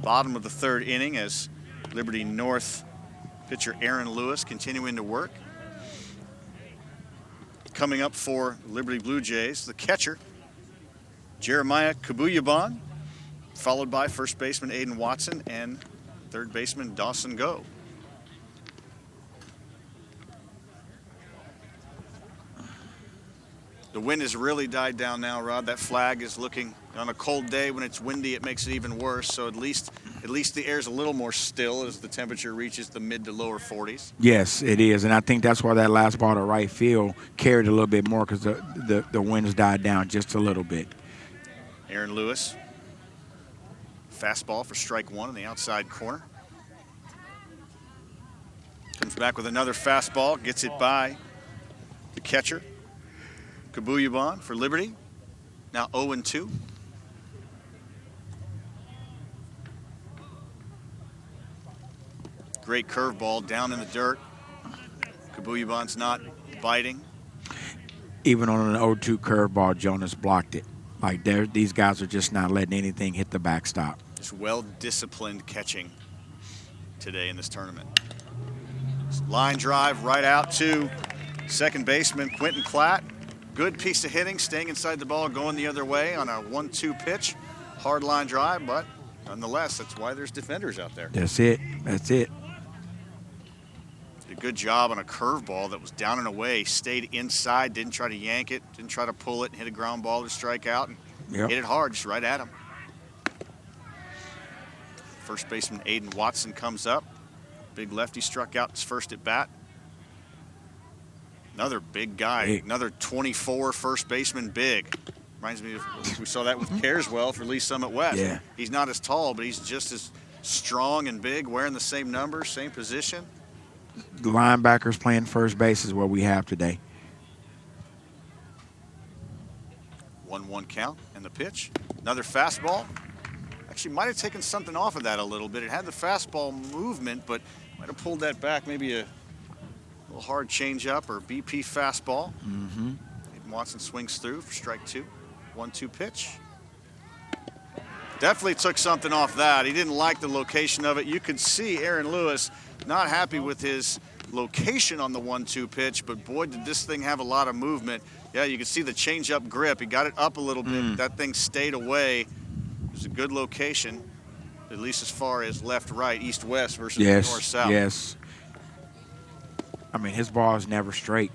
bottom of the 3rd inning as Liberty North pitcher Aaron Lewis continuing to work. Coming up for Liberty Blue Jays, the catcher Jeremiah Kabuyaban, followed by first baseman Aiden Watson and third baseman Dawson Go. The wind has really died down now, Rod. That flag is looking, on a cold day when it's windy, it makes it even worse. So at least the air's a little more still as the temperature reaches the mid to lower 40s. Yes, it is, and I think that's why that last ball to right field carried a little bit more, because the wind's died down just a little bit. Aaron Lewis, fastball for strike 1 in the outside corner. Comes back with another fastball, gets it by the catcher Kabuyaban for Liberty. Now 0-2. Great curveball down in the dirt. Kabuyaban's not biting. Even on an 0-2 curveball, Jonas blocked it. Like these guys are just not letting anything hit the backstop. Just well-disciplined catching today in this tournament. Line drive right out to second baseman Quentin Platt. Good piece of hitting, staying inside the ball, going the other way on a 1-2 pitch. Hard line drive, but nonetheless, that's why there's defenders out there. That's it. That's it. Did a good job on a curveball that was down and away, stayed inside, didn't try to yank it, didn't try to pull it, and hit a ground ball to strike out, and hit it hard, just right at him. First baseman Aiden Watson comes up. Big lefty struck out his first at bat. Another big guy, another 24 first baseman big. Reminds me of, we saw that with Careswell for Lee Summit West. Yeah. He's not as tall, but he's just as strong and big, wearing the same numbers, same position. The linebackers playing first base is what we have today. 1-1 count and the pitch. Another fastball. Actually might have taken something off of that a little bit. It had the fastball movement, but might have pulled that back, maybe a little hard changeup or BP fastball. Mm-hmm. Aiden Watson swings through for strike 2. 1-2 pitch. Definitely took something off that. He didn't like the location of it. You could see Aaron Lewis not happy with his location on the 1-2 pitch, but boy, did this thing have a lot of movement. Yeah, you can see the changeup grip. He got it up a little bit, but that thing stayed away. It was a good location, at least as far as left-right, east-west versus north-south. Yes. I mean, his ball is never straight.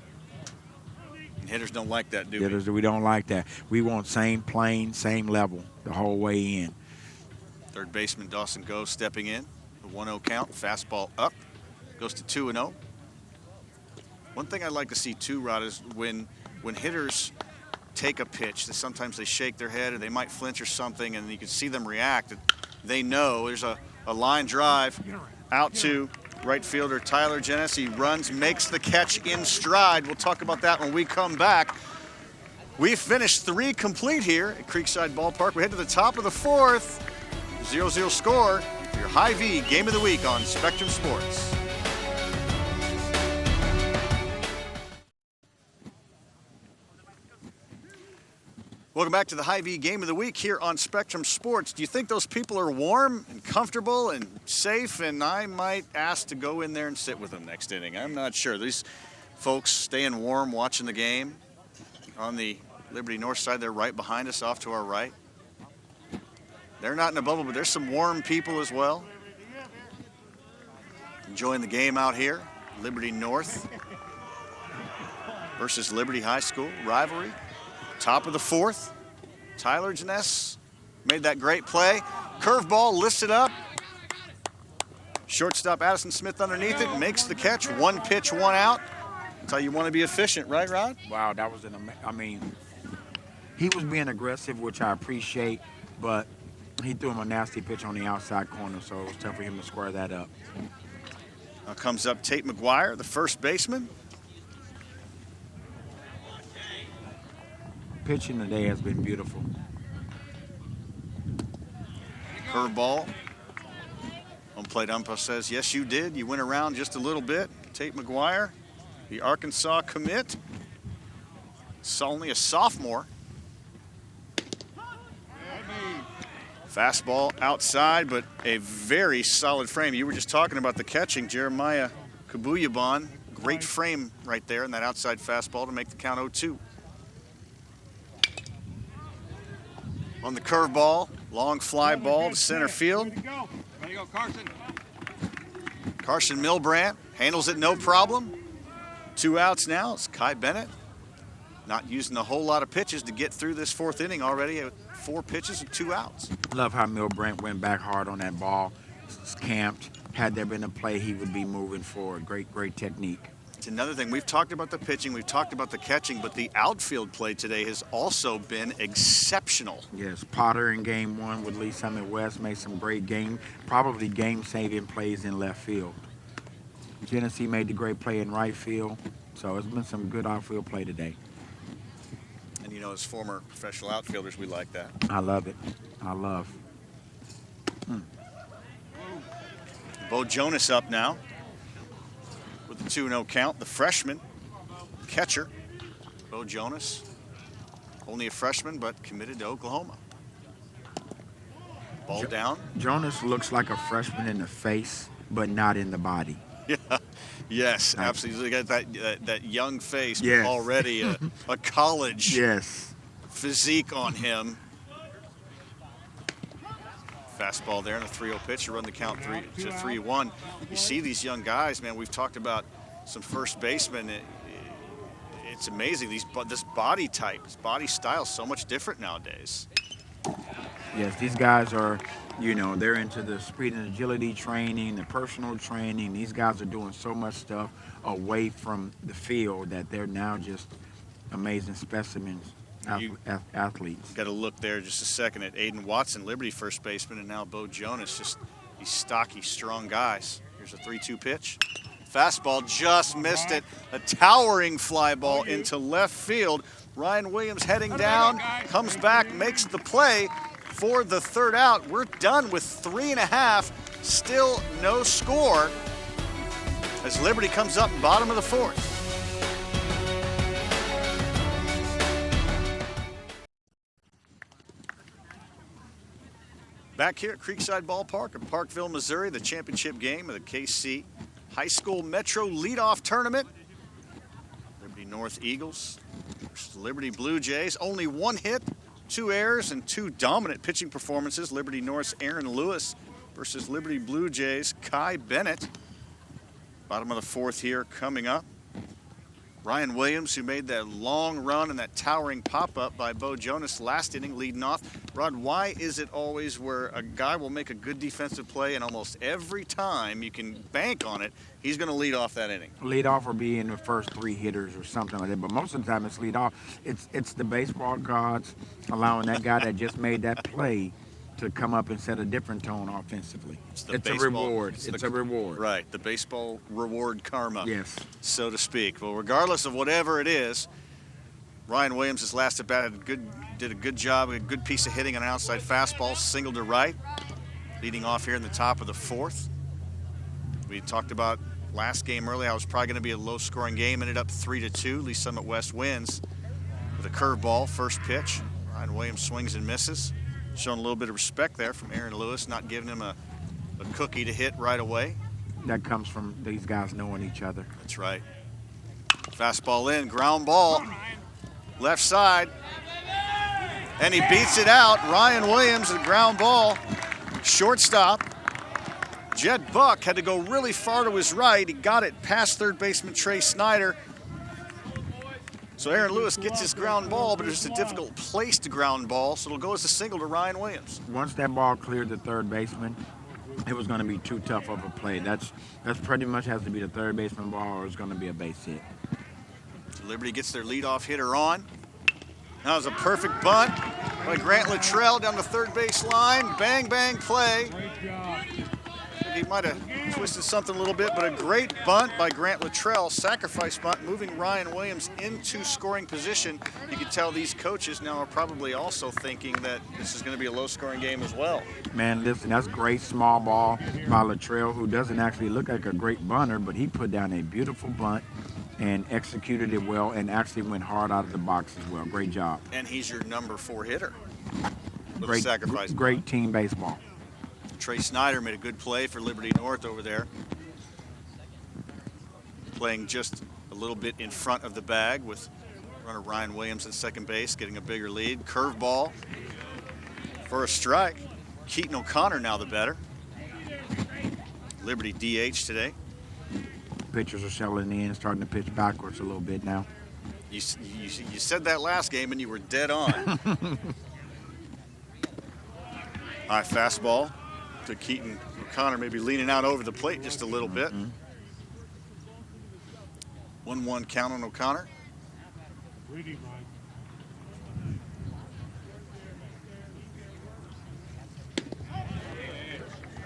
And hitters don't like that, do we? We don't like that. We want same plane, same level the whole way in. Third baseman Dawson Goes stepping in. The 1-0 count, fastball up, goes to 2-0. One thing I'd like to see too, Rod, is when hitters take a pitch, that sometimes they shake their head or they might flinch or something, and you can see them react. They know there's a line drive out to right fielder Tyler Jennis. He runs, makes the catch in stride. We'll talk about that when we come back. We've finished 3 complete here at Creekside Ballpark. We head to the top of the 4th. 0-0 score. Your Hy-Vee Game of the Week on Spectrum Sports. Welcome back to the Hy-Vee Game of the Week here on Spectrum Sports. Do you think those people are warm and comfortable and safe? And I might ask to go in there and sit with them next inning. I'm not sure. These folks staying warm watching the game on the Liberty North side. They're right behind us off to our right. They're not in a bubble, but there's some warm people as well. Enjoying the game out here. Liberty North versus Liberty High School rivalry. Top of the 4th. Tyler Jeness made that great play. Curveball lifted up. Shortstop Addison Smith underneath it, makes the catch. 1 pitch, 1 out. That's how you want to be efficient, right, Rod? Wow, that was he was being aggressive, which I appreciate, but he threw him a nasty pitch on the outside corner, so it was tough for him to square that up. Now comes up Tate Mcguire, the first baseman. Pitching today has been beautiful. Curveball. Home plate umpire says, yes, you did. You went around just a little bit. Tate Mcguire, the Arkansas commit. It's only a sophomore. Fastball outside, but a very solid frame. You were just talking about the catching. Jeremiah Kabuyaban, great frame right there in that outside fastball to make the count 0-2. On the curveball, long fly ball to center field. Way to go, Carson. Carson Milbrandt handles it no problem. 2 outs now. It's Kai Bennett not using a whole lot of pitches to get through this 4th inning already. 4 pitches and 2 outs. Love how Milbrandt went back hard on that ball. It's camped. Had there been a play, he would be moving forward. Great technique. It's another thing. We've talked about the pitching, we've talked about the catching, but the outfield play today has also been exceptional. Yes, Potter in game 1 with Lee Summit West made some great probably game-saving plays in left field. Genesee made the great play in right field, so it's been some good outfield play today. And you know, as former professional outfielders, we like that. I love it. I love. Bo Jonas up now with the 2-0 count. The freshman catcher, Bo Jonas. Only a freshman, but committed to Oklahoma. Ball down. Jonas looks like a freshman in the face, but not in the body. Yeah. Yes, absolutely. He's got that young face, but Yes. already a college Yes. physique on him. Fastball there and a 3-0 pitch to run the count 3-1. You see these young guys, man. We've talked about some first basemen. It's amazing. This body type, this body style is so much different nowadays. Yes, these guys are, they're into the speed and agility training, the personal training. These guys are doing so much stuff away from the field that they're now just amazing specimens, athletes. Got to look there just a second at Aiden Watson, Liberty first baseman, and now Bo Jonas, just these stocky, strong guys. Here's a 3-2 pitch. Fastball just missed it. A towering fly ball into left field. Ryan Williams heading down, comes back, makes the play for the third out. We're done with 3.5. Still no score as Liberty comes up in bottom of the fourth. Back here at Creekside Ballpark in Parkville, Missouri, the championship game of the KC High School Metro Leadoff Tournament. Liberty North Eagles versus Liberty Blue Jays. Only one hit, 2 errors, and 2 dominant pitching performances. Liberty North's Aaron Lewis versus Liberty Blue Jays' Kai Bennett. Bottom of the fourth here coming up. Ryan Williams, who made that long run and that towering pop-up by Bo Jonas last inning, leading off. Rod, why is it always where a guy will make a good defensive play and almost every time you can bank on it, he's going to lead off that inning? Lead off or be in the first 3 hitters or something like that, but most of the time it's lead off. It's the baseball gods allowing that guy that just made that play to come up and set a different tone offensively. It's a reward. It's a reward. Right, the baseball reward karma, yes, so to speak. Well, regardless of whatever it is, Ryan Williams, his last at bat, did a good job, a good piece of hitting on an outside fastball, single to right, leading off here in the top of the fourth. We talked about last game earlier, how it was probably going to be a low-scoring game, ended up 3-2. Lee Summit West wins with a curveball, first pitch. Ryan Williams swings and misses. Showing a little bit of respect there from Aaron Lewis, not giving him a cookie to hit right away. That comes from these guys knowing each other. That's right. Fastball in, ground ball, left side, and he beats it out. Ryan Williams, a ground ball, shortstop. Jed Buck had to go really far to his right. He got it past third baseman Trey Snyder. So Aaron Lewis gets his ground ball, but it's a difficult place to ground ball, so it'll go as a single to Ryan Williams. Once that ball cleared the third baseman, it was going to be too tough of a play. That's pretty much has to be the third baseman ball, or it's going to be a base hit. So Liberty gets their leadoff hitter on. That was a perfect bunt by Grant Latrell down the third base line. Bang, bang play. He might have twisted something a little bit, but a great bunt by Grant Latrell, sacrifice bunt, moving Ryan Williams into scoring position. You can tell these coaches now are probably also thinking that this is going to be a low-scoring game as well. Man, listen, that's great small ball by Latrell, who doesn't actually look like a great bunter, but he put down a beautiful bunt and executed it well and actually went hard out of the box as well. Great job. And he's your number 4 hitter with Great a sacrifice bunt. Great team baseball. Trey Snyder made a good play for Liberty North over there. Playing just a little bit in front of the bag with runner Ryan Williams at second base, getting a bigger lead. Curveball for a strike. Keaton O'Connor now the batter. Liberty DH today. Pitchers are settling in, starting to pitch backwards a little bit now. You said that last game and you were dead on. High fastball to Keaton O'Connor, maybe leaning out over the plate just a little bit. 1-1 count on O'Connor.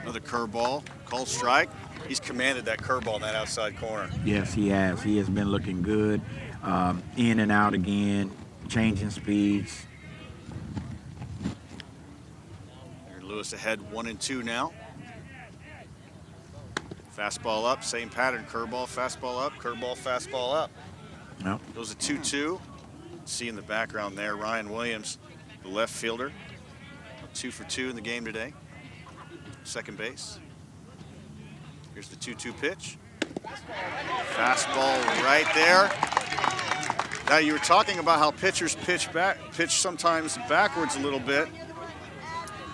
Another curveball, called strike. He's commanded that curveball in that outside corner. Yes, he has. He has been looking good, in and out again, changing speeds. Lewis ahead 1-2 now. Fastball up, same pattern, curveball, fastball up, curveball, fastball up. No. Goes a 2-2. See in the background there, Ryan Williams, the left fielder, 2 for 2 in the game today. Second base. Here's the 2-2 pitch. Fastball right there. Now you were talking about how pitchers pitch sometimes backwards a little bit.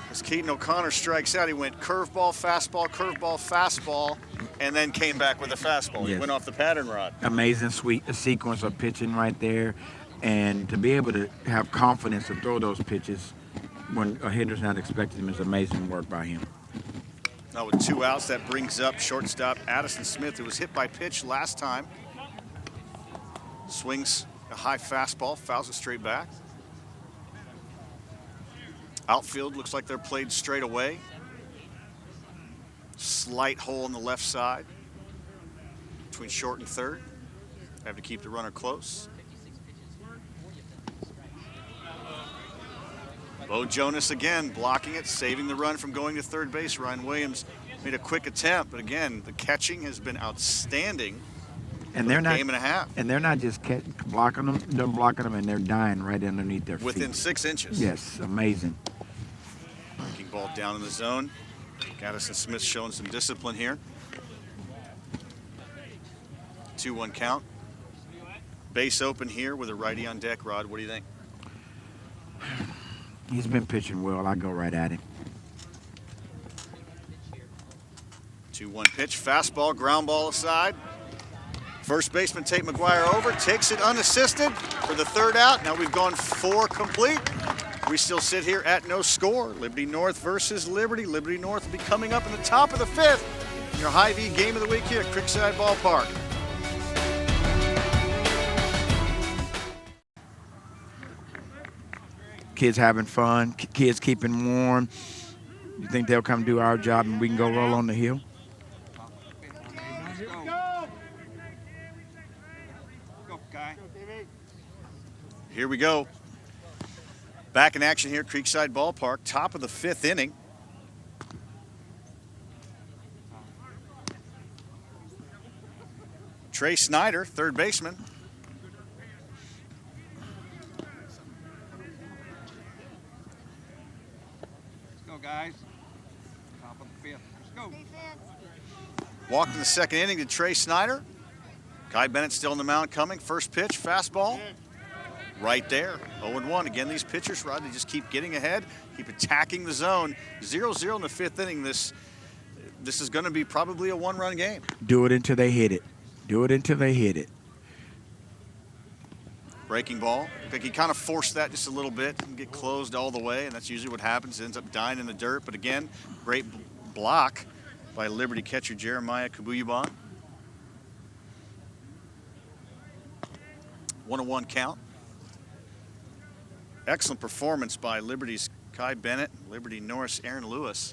As Keaton O'Connor strikes out, he went curveball, fastball, and then came back with a fastball. Yes. He went off the pattern rod. Amazing sequence of pitching right there. And to be able to have confidence to throw those pitches when a hitter's not expecting him is amazing work by him. Now with 2 outs, that brings up shortstop Addison Smith, who was hit by pitch last time. Swings a high fastball, fouls it straight back. Outfield looks like they're played straight away. Slight hole in the left side between short and third. Have to keep the runner close. Bo Jonas again blocking it, saving the run from going to third base. Ryan Williams made a quick attempt, but again, the catching has been outstanding. And they're not game and a half. And they're not just blocking them; they're blocking them, and they're dying right underneath their feet. Within 6 inches. Yes, amazing. Breaking ball down in the zone. Addison Smith showing some discipline here. 2-1 count. Base open here with a righty on deck. Rod, what do you think? He's been pitching well. I go right at him. 2-1 pitch, fastball, ground ball aside. First baseman Tate McGuire over, takes it unassisted for the 3rd out. Now we've gone 4 complete. We still sit here at no score. Liberty North versus Liberty. Liberty North will be coming up in the top of the 5th. Your Hy-Vee game of the week here at Creekside Ballpark. Kids having fun, kids keeping warm. You think they'll come do our job and we can go roll on the hill? Here we go. Back in action here at Creekside Ballpark, top of the 5th inning. Trey Snyder, third baseman. Guys, top of the 5th. Let's go. Walked in the 2nd inning to Trey Snyder. Kai Bennett still in the mound coming. First pitch, fastball. Right there. 0-1. Again, these pitchers, Rod, they just keep getting ahead, keep attacking the zone. 0-0 in the 5th inning. This is going to be probably a 1-run game. Do it until they hit it. Do it until they hit it. Breaking ball. I think he kind of forced that just a little bit and get closed all the way, and that's usually what happens. It ends up dying in the dirt. But again, great block by Liberty catcher Jeremiah Kabuyuban. 1-1 count. Excellent performance by Liberty's Kai Bennett, Liberty Norris Aaron Lewis.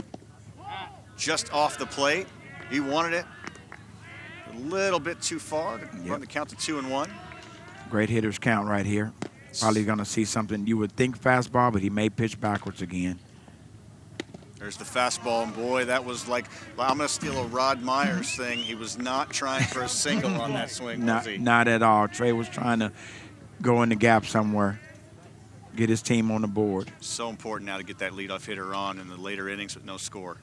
Just off the plate. He wanted it a little bit too far to run the count to 2-1. Great hitters count right here. Probably going to see something you would think fastball, but he may pitch backwards again. There's the fastball, and boy, that was like, I'm going to steal a Rod Myers thing. He was not trying for a single on that swing, was he? Not at all. Trey was trying to go in the gap somewhere, get his team on the board. So important now to get that leadoff hitter on in the later innings with no score.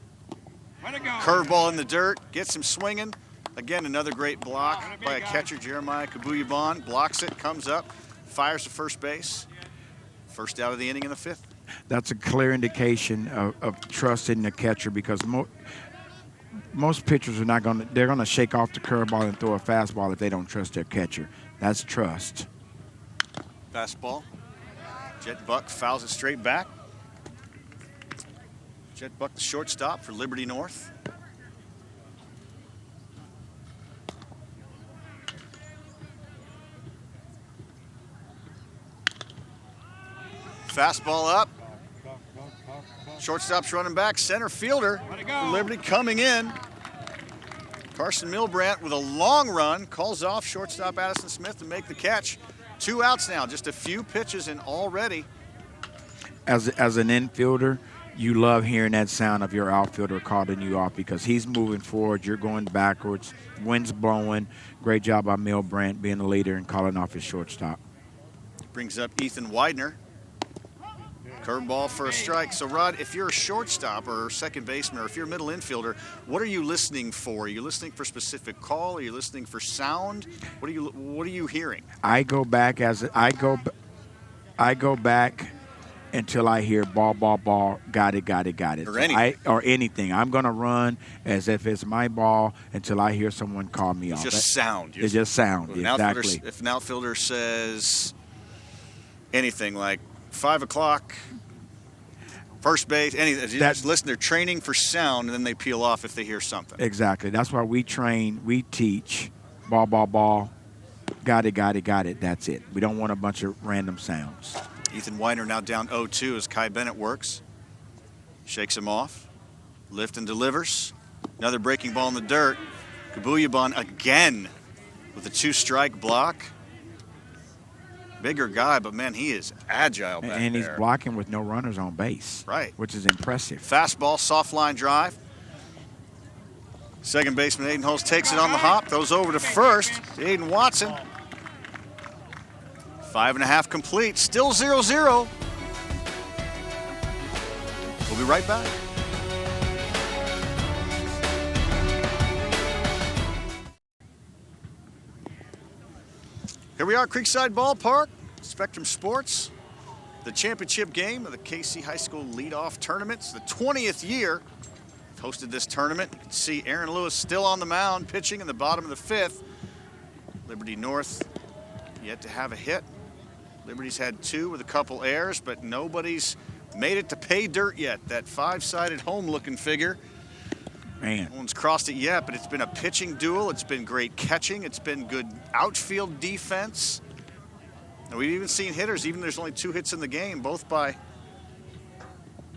Way to go. Curveball in the dirt, gets him swinging. Again, another great block by a catcher, Jeremiah Kabuyuban. Blocks it, comes up, fires to first base. First out of the inning in the 5th. That's a clear indication of trust in the catcher, because most pitchers are not going to – they're going to shake off the curveball and throw a fastball if they don't trust their catcher. That's trust. Fastball. Jet Buck fouls it straight back. Jet Buck, the shortstop for Liberty North. Fastball up. Shortstop's running back. Center fielder for Liberty coming in. Carson Milbrandt with a long run. Calls off shortstop Addison Smith to make the catch. 2 outs now. Just a few pitches in already. As an infielder, you love hearing that sound of your outfielder calling you off, because he's moving forward, you're going backwards, wind's blowing. Great job by Milbrandt being the leader and calling off his shortstop. brings up Ethan Widener. Curveball for a strike. So, Rod, if you're a shortstop or second baseman, or if you're a middle infielder, what are you listening for? Are you listening for specific call? Are you listening for sound? What are you hearing? I go back until I hear ball, got it. Or anything. I'm going to run as if it's my ball until I hear someone call me off. It's just sound. It's just sound, exactly. If an outfielder says anything like 5 o'clock, first base, anything, you just listen, they're training for sound, and then they peel off if they hear something. Exactly. That's why we teach ball, got it, that's it. We don't want a bunch of random sounds. Ethan Weiner now down 0-2 as Kai Bennett works. Shakes him off. Lift and delivers. Another breaking ball in the dirt. Kabuyaban again with a 2-strike block. Bigger guy, but, man, he is agile back there. And he's blocking with no runners on base. Right. Which is impressive. Fastball, soft line drive. Second baseman Aiden Holst takes it on the hop. Throws over to first. Aiden Watson. 5.5 complete. Still 0-0. We'll be right back. Here we are, Creekside Ballpark, Spectrum Sports, the championship game of the KC High School Leadoff Tournament. It's the 20th year we've hosted this tournament. You can see Aaron Lewis still on the mound, pitching in the bottom of the 5th. Liberty North yet to have a hit. Liberty's had 2 with a couple errors, but nobody's made it to pay dirt yet. That 5-sided home-looking figure. Man. No one's crossed it yet, but it's been a pitching duel. It's been great catching. It's been good outfield defense. And we've even seen hitters, even there's only 2 hits in the game, both by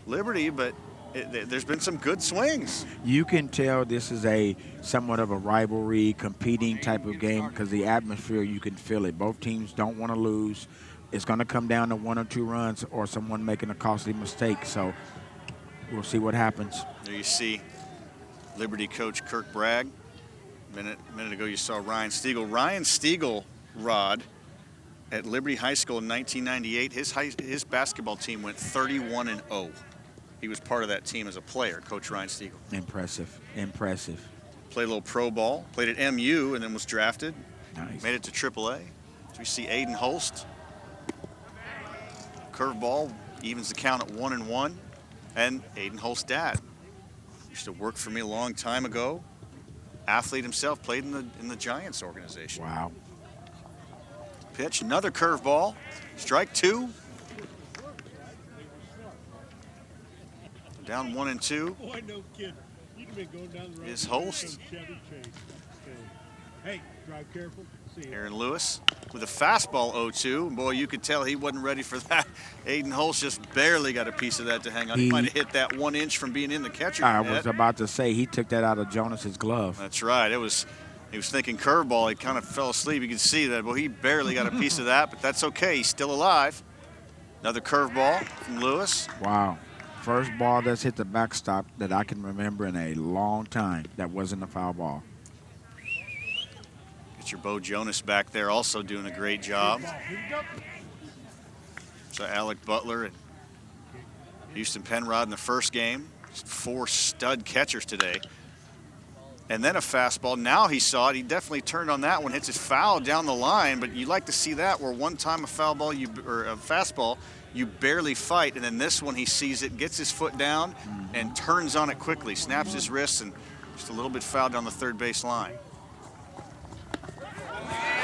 Liberty, but there's been some good swings. You can tell this is a somewhat of a rivalry, competing type of game because the atmosphere, you can feel it. Both teams don't want to lose. It's going to come down to 1 or 2 runs or someone making a costly mistake. So we'll see what happens. There you see Liberty coach Kirk Bragg. A minute ago you saw Ryan Stiegel. Ryan Stiegel, Rod, at Liberty High School in 1998, his basketball team went 31-0. He was part of that team as a player, Coach Ryan Stiegel. Impressive. Played a little pro ball, played at MU, and then was drafted. Nice. Made it to AAA. So we see Aiden Holst. Curveball evens the count at 1-1. And Aiden Holst's dad used to work for me a long time ago. Athlete himself, played in the Giants organization. Wow. Pitch, another curveball. Strike 2. Down 1-2. Boy, no kidding. You'd been going down the road. Is Holst. Hey, drive careful. See you. Aaron Lewis with a fastball 0-2. Boy, you could tell he wasn't ready for that. Aiden Holst just barely got a piece of that to hang on. He might have hit that 1 inch from being in the catcher's I net. was about to say he took that out of Jonas's glove. That's right. He was thinking curveball. He kind of fell asleep. You could see that. Well, he barely got a piece of that, but that's okay. He's still alive. Another curveball from Lewis. Wow. First ball that's hit the backstop that I can remember in a long time that wasn't a foul ball. Get your Bo Jonas back there also doing a great job. So Alec Butler and Houston Penrod in the first game. 4 stud catchers today. And then a fastball. Now he saw it. He definitely turned on that one. Hits his foul down the line. But you like to see that where one time a foul ball or a fastball, you barely fight. And then this one he sees it, gets his foot down, and turns on it quickly. Snaps his wrists and just a little bit foul down the third base line.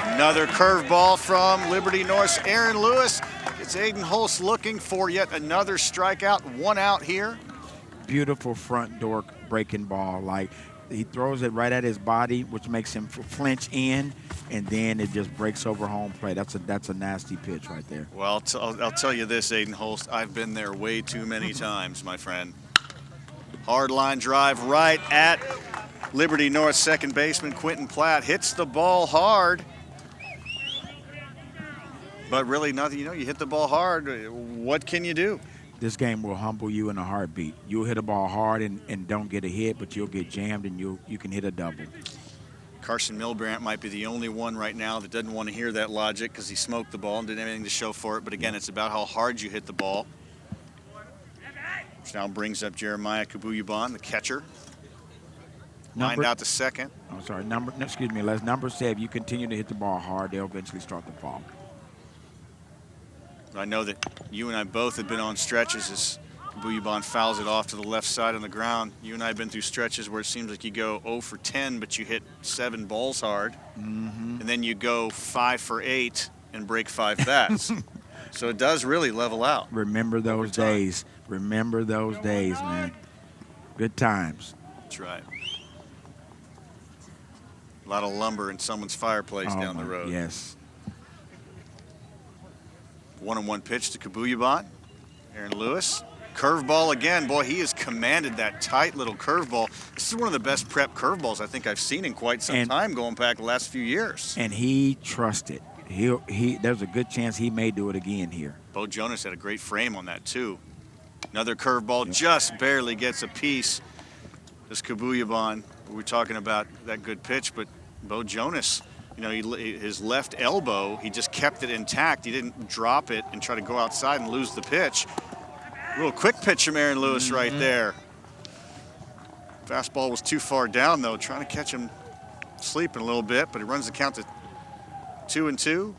Another curveball from Liberty North's Aaron Lewis. It's Aiden Holst looking for yet another strikeout. 1 out here. Beautiful front door breaking ball. Like, he throws it right at his body, which makes him flinch in, and then it just breaks over home plate. That's a nasty pitch right there. Well, I'll tell you this, Aiden Holst. I've been there way too many times, my friend. Hard line drive right at Liberty North second baseman Quentin Platt. Hits the ball hard. But really nothing, you hit the ball hard. What can you do? This game will humble you in a heartbeat. You'll hit a ball hard and don't get a hit, but you'll get jammed and you can hit a double. Carson Milbrandt might be the only one right now that doesn't want to hear that logic because he smoked the ball and didn't have anything to show for it. But again, it's about how hard you hit the ball. Which now brings up Jeremiah Kabuyabon, the catcher. Lined out to second. I'm sorry, Les. Number said if you continue to hit the ball hard, they'll eventually start to fall. I know that you and I both have been on stretches as Kabuyabon fouls it off to the left side on the ground. You and I have been through stretches where it seems like you go 0 for 10, but you hit 7 balls hard. And then you go 5 for 8 and break 5 bats. So it does really level out. Remember those days. Remember those days, man. Good times. That's right. A lot of lumber in someone's fireplace down the road. Yes. 1-1 pitch to Kabuyabon. Aaron Lewis. Curveball again. Boy, he has commanded that tight little curveball. This is one of the best prep curveballs I think I've seen in quite some time going back the last few years. And he trusted. There's a good chance he may do it again here. Bo Jonas had a great frame on that too. Another curveball just barely gets a piece. This Kabuyabon, we were talking about that good pitch, but Bo Jonas, you know, his left elbow, he just kept it intact. He didn't drop it and try to go outside and lose the pitch. Real quick pitch from Aaron Lewis right there. Fastball was too far down though, trying to catch him sleeping a little bit, but he runs the count to 2-2.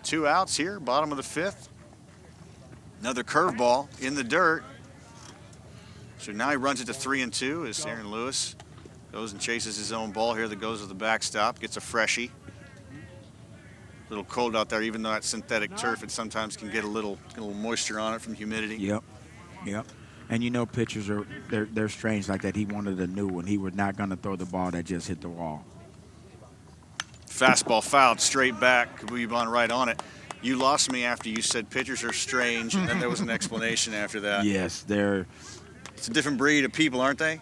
2 outs here, bottom of the 5th. Another curveball in the dirt. So now he runs it to 3-2 as Aaron Lewis goes and chases his own ball here that goes to the backstop, gets a freshie. A little cold out there, even though it's synthetic turf, it sometimes can get a little moisture on it from humidity. Yep. And you know pitchers they're strange like that. He wanted a new one. He was not going to throw the ball that just hit the wall. Fastball fouled straight back. Kabuyabon right on it. You lost me after you said pitchers are strange, and then there was an explanation after that. Yes, it's a different breed of people, aren't they?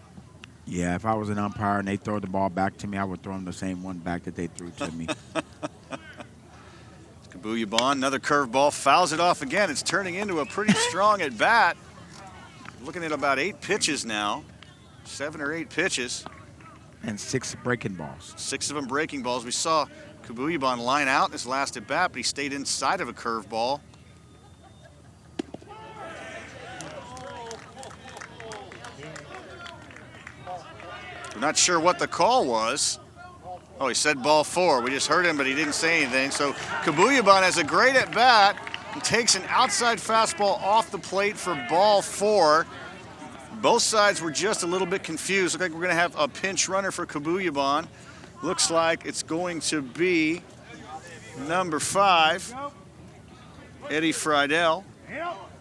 Yeah, if I was an umpire and they throw the ball back to me, I would throw them the same one back that they threw to me. Kabuyabon, another curveball, fouls it off again. It's turning into a pretty strong at bat. Looking at about 8 pitches now, 7 or 8 pitches. And 6 breaking balls. 6 of them breaking balls. We saw Kabuyabon line out in his last at bat, but he stayed inside of a curveball. We're not sure what the call was. Oh, he said ball 4. We just heard him, but he didn't say anything. So Kabuyabon has a great at bat and takes an outside fastball off the plate for ball 4. Both sides were just a little bit confused. Looks like we're going to have a pinch runner for Kabuyabon. Looks like it's going to be number 5, Eddie Friedel,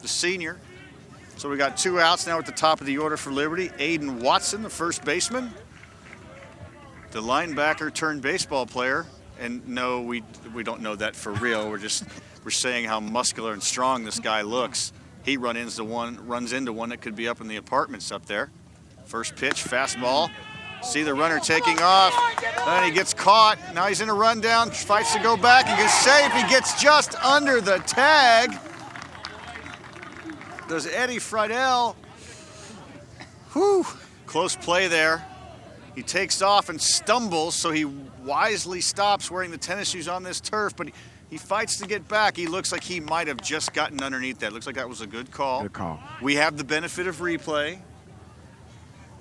the senior. So we got 2 outs now at the top of the order for Liberty. Aiden Watson, the first baseman, the linebacker turned baseball player. And no, we don't know that for real. We're saying how muscular and strong this guy looks. He runs into one that could be up in the apartments up there. First pitch, fastball. See the runner taking off. Then he gets caught. Now he's in a rundown. Fights to go back. He gets safe. He gets just under the tag. Does Eddie Friedel. Whew. Close play there. He takes off and stumbles, so he wisely stops wearing the tennis shoes on this turf, but he fights to get back. He looks like he might have just gotten underneath that. Looks like that was a good call. Good call. We have the benefit of replay.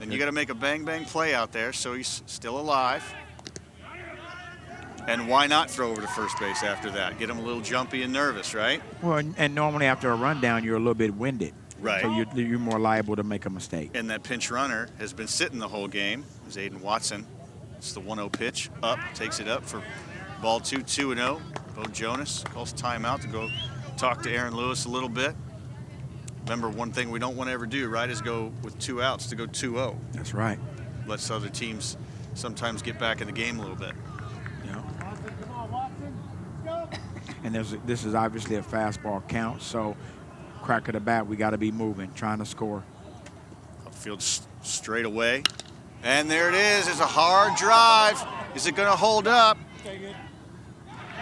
And you got to make a bang-bang play out there, so he's still alive. And why not throw over to first base after that? Get him a little jumpy and nervous, right? Well, and normally after a rundown, you're a little bit winded. Right. So you're more liable to make a mistake. And that pinch runner has been sitting the whole game. It's Aiden Watson. It's the 1-0 pitch. Up, takes it up for ball 2, 2-0. Bo Jonas calls timeout to go talk to Aaron Lewis a little bit. Remember, one thing we don't want to ever do, right, is go with 2 outs to go 2-0. That's right. Lets other teams sometimes get back in the game a little bit. And this is obviously a fastball count, so crack of the bat, we got to be moving, trying to score. Outfield straight away. And there it is. It's a hard drive. Is it going to hold up?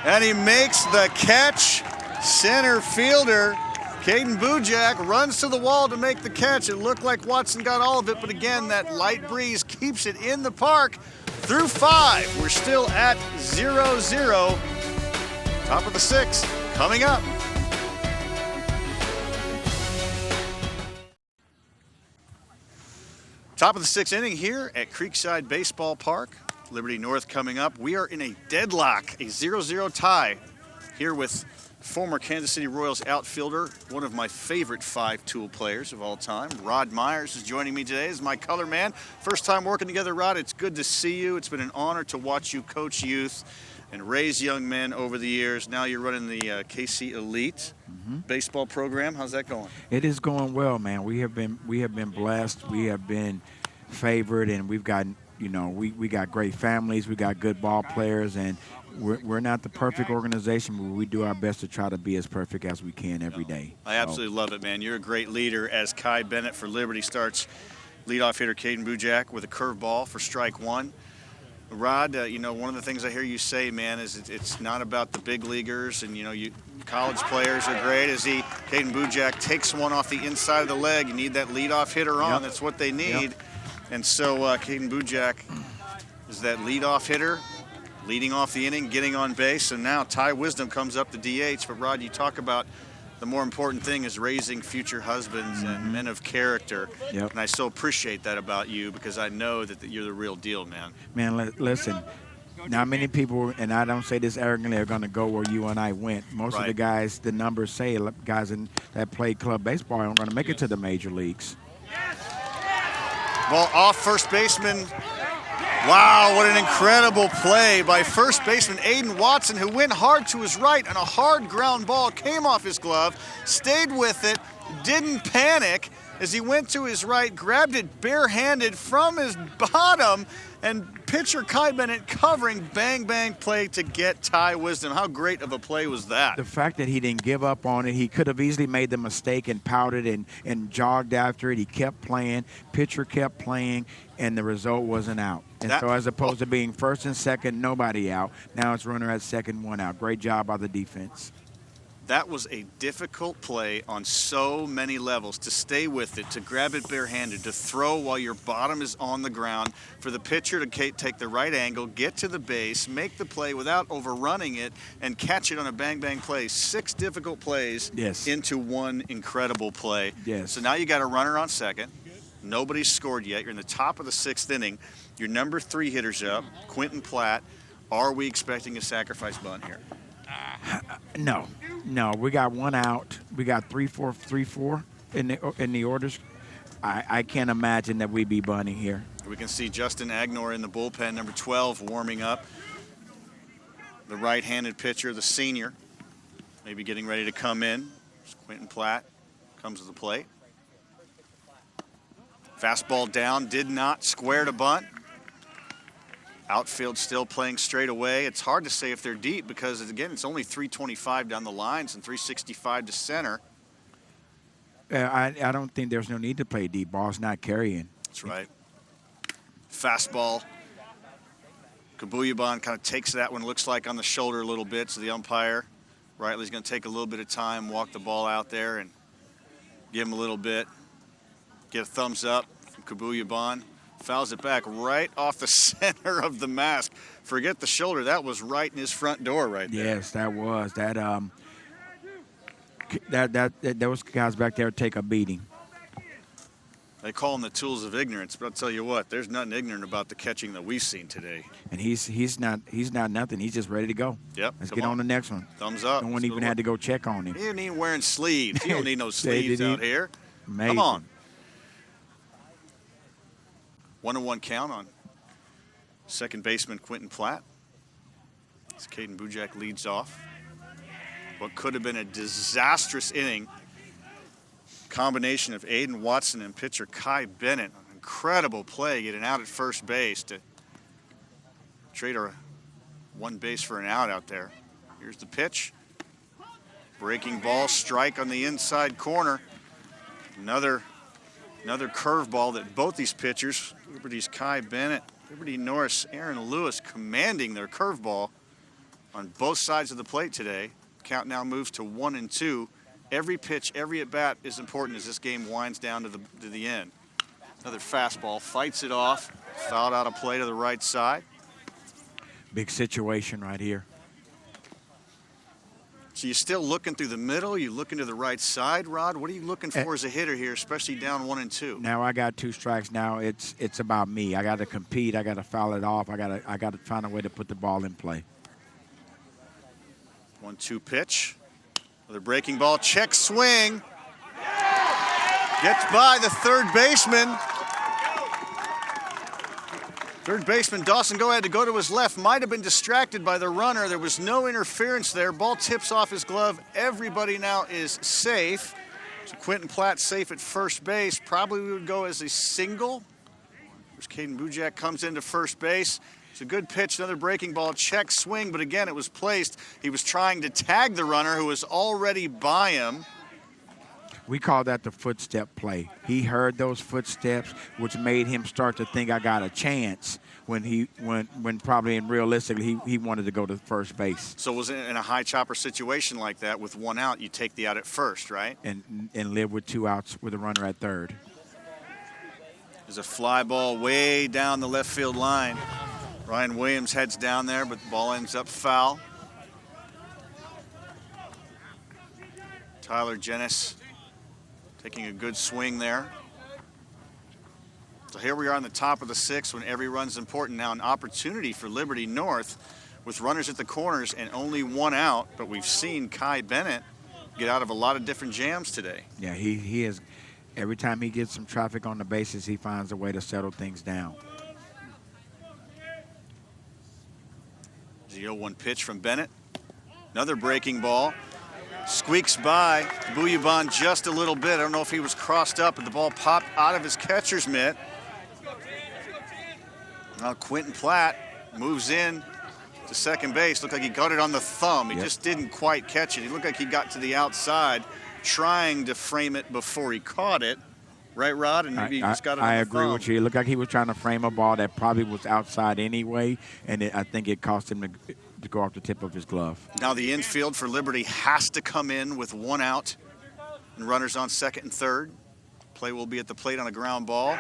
And he makes the catch. Center fielder Caden Bujak runs to the wall to make the catch. It looked like Watson got all of it, but again, that light breeze keeps it in the park. through 5. We're still at 0-0. Top of the 6th coming up. Top of the 6th inning here at Creekside Baseball Park. Liberty North coming up. We are in a deadlock, a 0-0 tie here with former Kansas City Royals outfielder, one of my favorite 5-tool players of all time. Rod Myers is joining me today as my color man. First time working together, Rod. It's good to see you. It's been an honor to watch you coach youth and raise young men over the years. Now you're running the KC Elite baseball program. How's that going? It is going well, man. We have been blessed. We have been favored, and we've got, you know, we got great families. We got good ball players, and we're not the perfect organization, but we do our best to try to be as perfect as we can every day. I absolutely love it, man. You're a great leader as Kai Bennett for Liberty starts leadoff hitter Caden Bujak with a curveball for strike 1. Rod, you know, one of the things I hear you say, man, is it's not about the big leaguers, and, you know, college players are great. Caden Bujak takes one off the inside of the leg. You need that leadoff hitter on. That's what they need. Yep. And so Caden Bujak is that leadoff hitter, leading off the inning, getting on base, and now Ty Wisdom comes up to DH. But, Rod, you talk about the more important thing is raising future husbands and men of character. Yep. And I so appreciate that about you, because I know that you're the real deal, man. Man, listen, not many people, and I don't say this arrogantly, are going to go where you and I went. Most of the guys, the numbers say, guys that play club baseball aren't going to make it to the major leagues. Ball off first baseman. Wow, what an incredible play by first baseman Aiden Watson, who went hard to his right, and a hard ground ball came off his glove, stayed with it, didn't panic as he went to his right, grabbed it barehanded from his bottom, and pitcher Kai Bennett covering, bang, bang play to get Ty Wisdom. How great of a play was that? The fact that he didn't give up on it, he could have easily made the mistake and pouted and jogged after it. He kept playing, pitcher kept playing, and the result wasn't out. And so as opposed to being first and second, nobody out, now it's runner at second, 1 out. Great job by the defense. That was a difficult play on so many levels, to stay with it, to grab it barehanded, to throw while your bottom is on the ground, for the pitcher to take the right angle, get to the base, make the play without overrunning it, and catch it on a bang-bang play. 6 difficult plays into one incredible play. Yes. So now you got a runner on second. Nobody's scored yet. You're in the top of the 6th inning. Your number 3 hitter's up, Quentin Platt. Are we expecting a sacrifice bunt here? No, we got 1 out. We got 3-4 in the orders. I can't imagine that we be bunting here. We can see Justin Agnor in the bullpen, number 12, warming up. The right-handed pitcher, the senior, maybe getting ready to come in. Quentin Platt comes to the plate. Fastball down, did not square to bunt. Outfield still playing straight away. It's hard to say if they're deep because, again, it's only 325 down the lines and 365 to center. I don't think there's no need to play deep. Ball's not carrying. That's right. Fastball. Kabuyaban kind of takes that one, looks like on the shoulder a little bit, so the umpire, Rightly's going to take a little bit of time, walk the ball out there and give him a little bit. Get a thumbs up from Kabuyaban. Fouls it back right off the center of the mask. Forget the shoulder. That was right in his front door right there. Yes, that was. Those guys back there take a beating. They call them the tools of ignorance, but I'll tell you what, there's nothing ignorant about the catching that we've seen today. And he's not nothing. He's just ready to go. Yep. Let's get on the next one. Thumbs up. No one even had to go check on him. He didn't even wearing sleeves. He don't need no sleeves out here. Amazing. Come on. 1-1 count on second baseman Quentin Platt. As Caden Bujak leads off. What could have been a disastrous inning. Combination of Aiden Watson and pitcher Kai Bennett. An incredible play getting out at first base to trade a 1 base for an out there. Here's the pitch. Breaking ball, strike on the inside corner. Another curveball that both these pitchers, Liberty's Kai Bennett, Liberty Norris, Aaron Lewis, commanding their curveball on both sides of the plate today. Count now moves to 1-2. Every pitch, every at-bat is important as this game winds down to the end. Another fastball, fights it off, fouled out of play to the right side. Big situation right here. So you're still looking through the middle, you looking to the right side, Rod? What are you looking for as a hitter here, especially down 1 and 2? Now I got 2 strikes. Now it's about me. I got to compete. I got to foul it off. I got to find a way to put the ball in play. 1-2 pitch. Another breaking ball, check swing. Gets by the third baseman. Third baseman Dawson Go had to go to his left. Might have been distracted by the runner. There was no interference there. Ball tips off his glove. Everybody now is safe. So Quentin Platt safe at first base. Probably would go as a single. There's Caden Bujak comes into first base. It's a good pitch, another breaking ball, check swing, but again it was placed. He was trying to tag the runner who was already by him. We call that the footstep play. He heard those footsteps, which made him start to think I got a chance when probably and realistically he wanted to go to first base. So was it in a high chopper situation like that with 1 out, you take the out at first, right? And live with 2 outs with a runner at third. There's a fly ball way down the left field line. Ryan Williams heads down there, but the ball ends up foul. Tyler Jennis taking a good swing there. So here we are on the top of the 6th when every run's important. Now an opportunity for Liberty North with runners at the corners and only 1 out, but we've seen Kai Bennett get out of a lot of different jams today. Yeah, he is. Every time he gets some traffic on the bases, he finds a way to settle things down. The 0-1 pitch from Bennett. Another breaking ball. Squeaks by Bouillabon just a little bit. I don't know if he was crossed up, but the ball popped out of his catcher's mitt. Now Quentin Platt moves in to second base. Looked like he got it on the thumb. He just didn't quite catch it. He looked like he got to the outside trying to frame it before he caught it. Right, Rod? And maybe he just got it on the agree thumb. with you. It looked like he was trying to frame a ball that probably was outside anyway, and I think it cost him to go off the tip of his glove. Now the infield for Liberty has to come in with 1 out and runners on second and third. Play will be at the plate on a ground ball,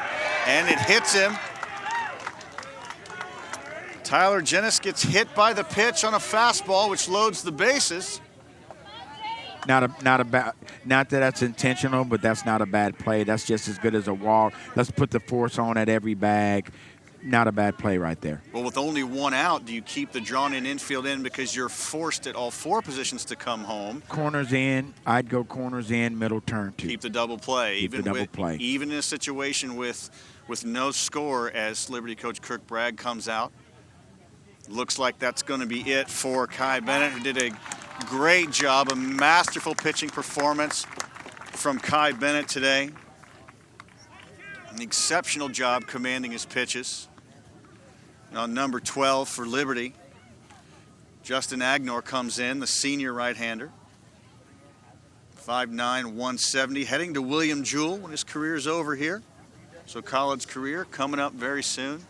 and it hits him. Tyler Jennis gets hit by the pitch on a fastball, which loads the bases. Not that that's intentional, but that's not a bad play. That's just as good as a walk. Let's put the force on at every bag. Not a bad play right there. Well, with only 1 out, do you keep the drawn-in infield in because you're forced at all 4 positions to come home? Corners in. I'd go corners in, middle turn two. Keep the double play. Even in a situation with no score as Liberty coach Kirk Bragg comes out. Looks like that's going to be it for Kai Bennett, who did a great job, a masterful pitching performance from Kai Bennett today. An exceptional job commanding his pitches. Now number 12 for Liberty, Justin Agnor comes in, the senior right-hander. 5'9", 170, heading to William Jewell when his career's over here. So college career coming up very soon.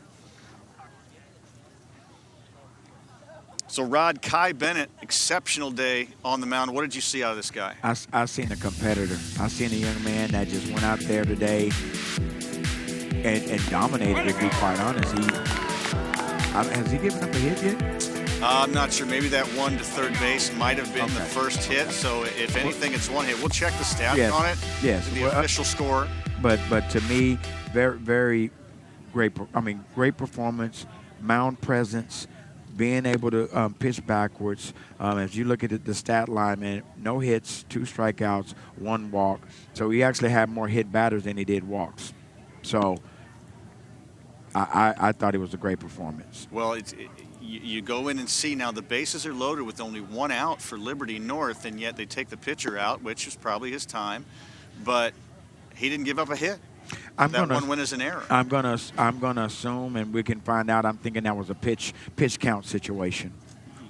So, Rod, Kai Bennett, exceptional day on the mound. What did you see out of this guy? I seen a competitor. I seen a young man that just went out there today and dominated, to be quite honest. Has he given up a hit yet? I'm not sure. Maybe that 1 to third base might have been the first hit. So, if anything, it's 1 hit. We'll check the stats on it. Yes. The official score. But to me, very, very great. Great performance, mound presence. Being able to pitch backwards. As you look at the stat line, man, no hits, 2 strikeouts, 1 walk. So he actually had more hit batters than he did walks. So I thought it was a great performance. Well, you go in and see now the bases are loaded with only 1 out for Liberty North, and yet they take the pitcher out, which is probably his time. But he didn't give up a hit. That 1 win is an error. I'm gonna assume, and we can find out. I'm thinking that was a pitch count situation.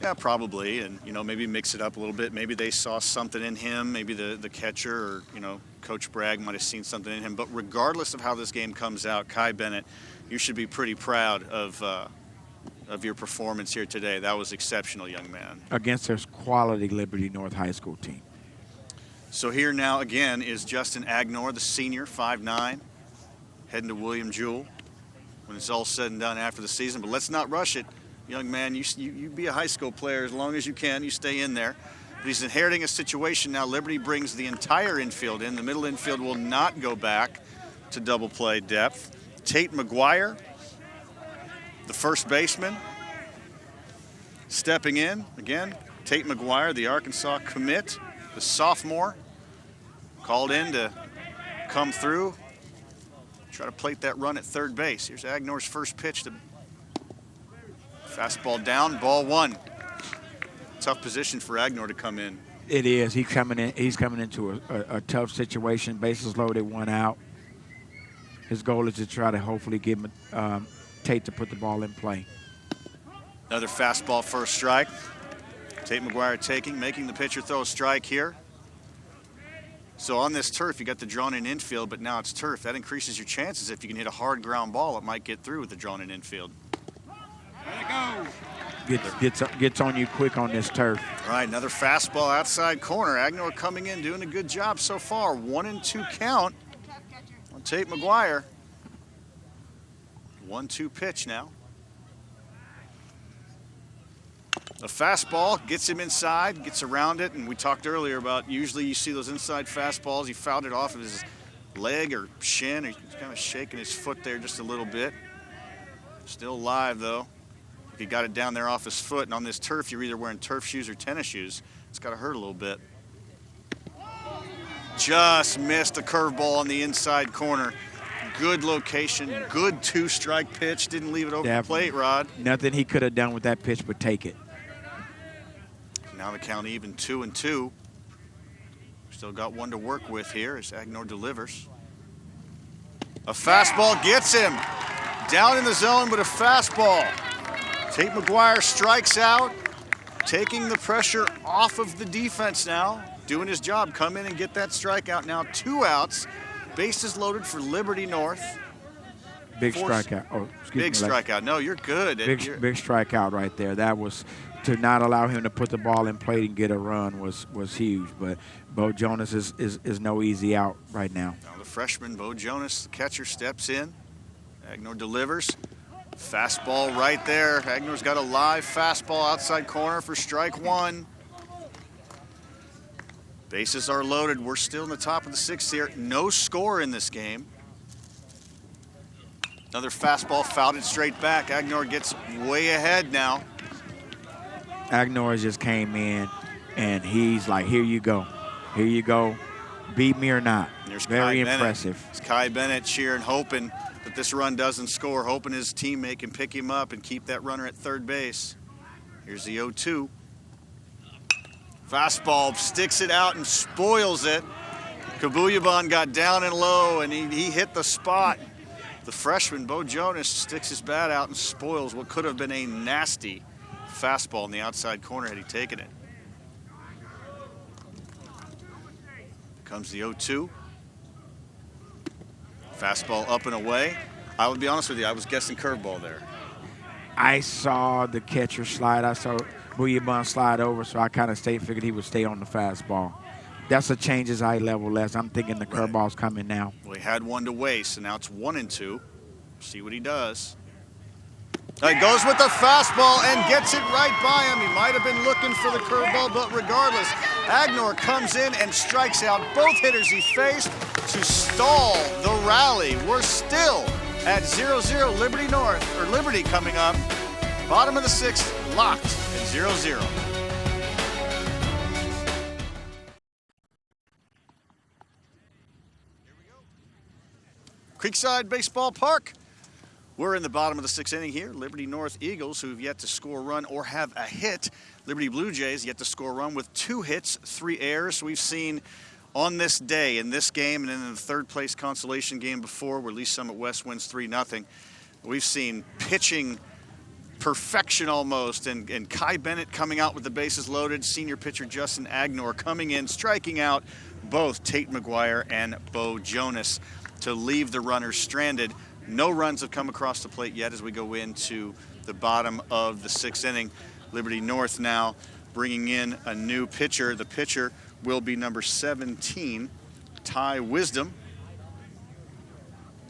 Yeah, probably, and maybe mix it up a little bit. Maybe they saw something in him. Maybe the catcher or Coach Bragg might have seen something in him. But regardless of how this game comes out, Kai Bennett, you should be pretty proud of your performance here today. That was exceptional, young man. Against this quality Liberty North High School team. So here now again is Justin Agnor, the senior, 5'9", heading to William Jewell when it's all said and done after the season. But let's not rush it. young man, you be a high school player as long as you can. You stay in there. But he's inheriting a situation now. Liberty brings the entire infield in. The middle infield will not go back to double play depth. Tate Mcguire, the first baseman, stepping in. Again, Tate Mcguire, the Arkansas commit, the sophomore, called in to come through, try to plate that run at third base. Here's Agnor's first pitch. Fastball down, ball one. Tough position for Agnor to come in. It is. He's coming into a tough situation. Bases loaded, one out. His goal is to try to hopefully get Tate to put the ball in play. Another fastball for a strike. Tate Mcguire making the pitcher throw a strike here. So on this turf, you got the drawn-in infield, but now it's turf. That increases your chances. If you can hit a hard ground ball, it might get through with the drawn-in infield. Let it go. Gets on you quick on this turf. All right, another fastball outside corner. Agnor coming in, doing a good job so far. 1-2 count on Tate Mcguire. 1-2 pitch now. A fastball gets him inside, gets around it, and we talked earlier about usually you see those inside fastballs. He fouled it off of his leg or shin. He's kind of shaking his foot there just a little bit. Still alive, though. If he got it down there off his foot, and on this turf, you're either wearing turf shoes or tennis shoes. It's got to hurt a little bit. Just missed a curveball on the inside corner. Good location, good two-strike pitch. Didn't leave it over the plate, Rod. Nothing he could have done with that pitch but take it. Now the count even 2-2. Still got one to work with here as Agnor delivers. A fastball gets him. Down in the zone, but a fastball. Tate Mcguire strikes out, taking the pressure off of the defense now. Doing his job, come in and get that strikeout now. 2 outs, bases loaded for Liberty North. Big strikeout. Oh, excuse me. Big strikeout. No, you're good. Big strikeout right there. That was, to not allow him to put the ball in play and get a run was huge. But Bo Jonas is no easy out right now. Now the freshman, Bo Jonas, the catcher, steps in. Agnor delivers. Fastball right there. Agnor's got a live fastball outside corner for strike one. Bases are loaded. We're still in the top of the 6th here. No score in this game. Another fastball fouled it straight back. Agnor gets way ahead now. Agnor just came in, and he's like, here you go. Here you go. Beat me or not. There's very Kai impressive. Bennett. It's Kai Bennett cheering, hoping that this run doesn't score, hoping his teammate can pick him up and keep that runner at third base. Here's the 0-2. Fastball sticks it out and spoils it. Kabuyaban got down and low, and he hit the spot. The freshman, Bo Jonas, sticks his bat out and spoils what could have been a nasty fastball in the outside corner had he taken it. Comes the 0-2. Fastball up and away. I will be honest with you, I was guessing curveball there. I saw the catcher slide. I saw Bouillabon slide over, so I kind of figured he would stay on the fastball. That's a change his eye level less. I'm thinking the curveball's coming now. Well, he had one to waste, and now it's 1-2. See what he does. He goes with the fastball and gets it right by him. He might have been looking for the curveball, but regardless, Agnor comes in and strikes out both hitters he faced to stall the rally. We're still at 0-0. Liberty North, or Liberty coming up. Bottom of the 6th, locked at 0-0. Creekside Baseball Park. We're in the bottom of the 6th inning here. Liberty North Eagles, who have yet to score a run or have a hit. Liberty Blue Jays yet to score a run with 2 hits, 3 errors. We've seen on this day, in this game, and in the third place consolation game before, where Lee Summit West wins 3-0, we've seen pitching perfection almost, and Kai Bennett coming out with the bases loaded. Senior pitcher Justin Agnor coming in, striking out both Tate Mcguire and Bo Jonas to leave the runners stranded. No runs have come across the plate yet as we go into the bottom of the 6th inning. Liberty North now bringing in a new pitcher. The pitcher will be number 17, Ty Wisdom.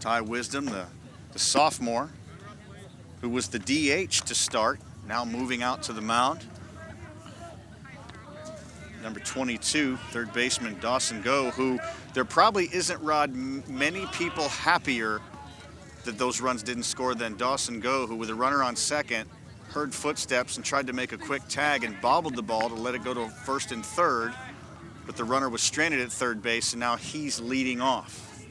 Ty Wisdom, the sophomore, who was the DH to start now moving out to the mound. Number 22, third baseman Dawson Go, who there probably isn't, Rod, many people happier that those runs didn't score than Dawson Go, who with a runner on second, heard footsteps and tried to make a quick tag and bobbled the ball to let it go to first and third, but the runner was stranded at third base, and now he's leading off.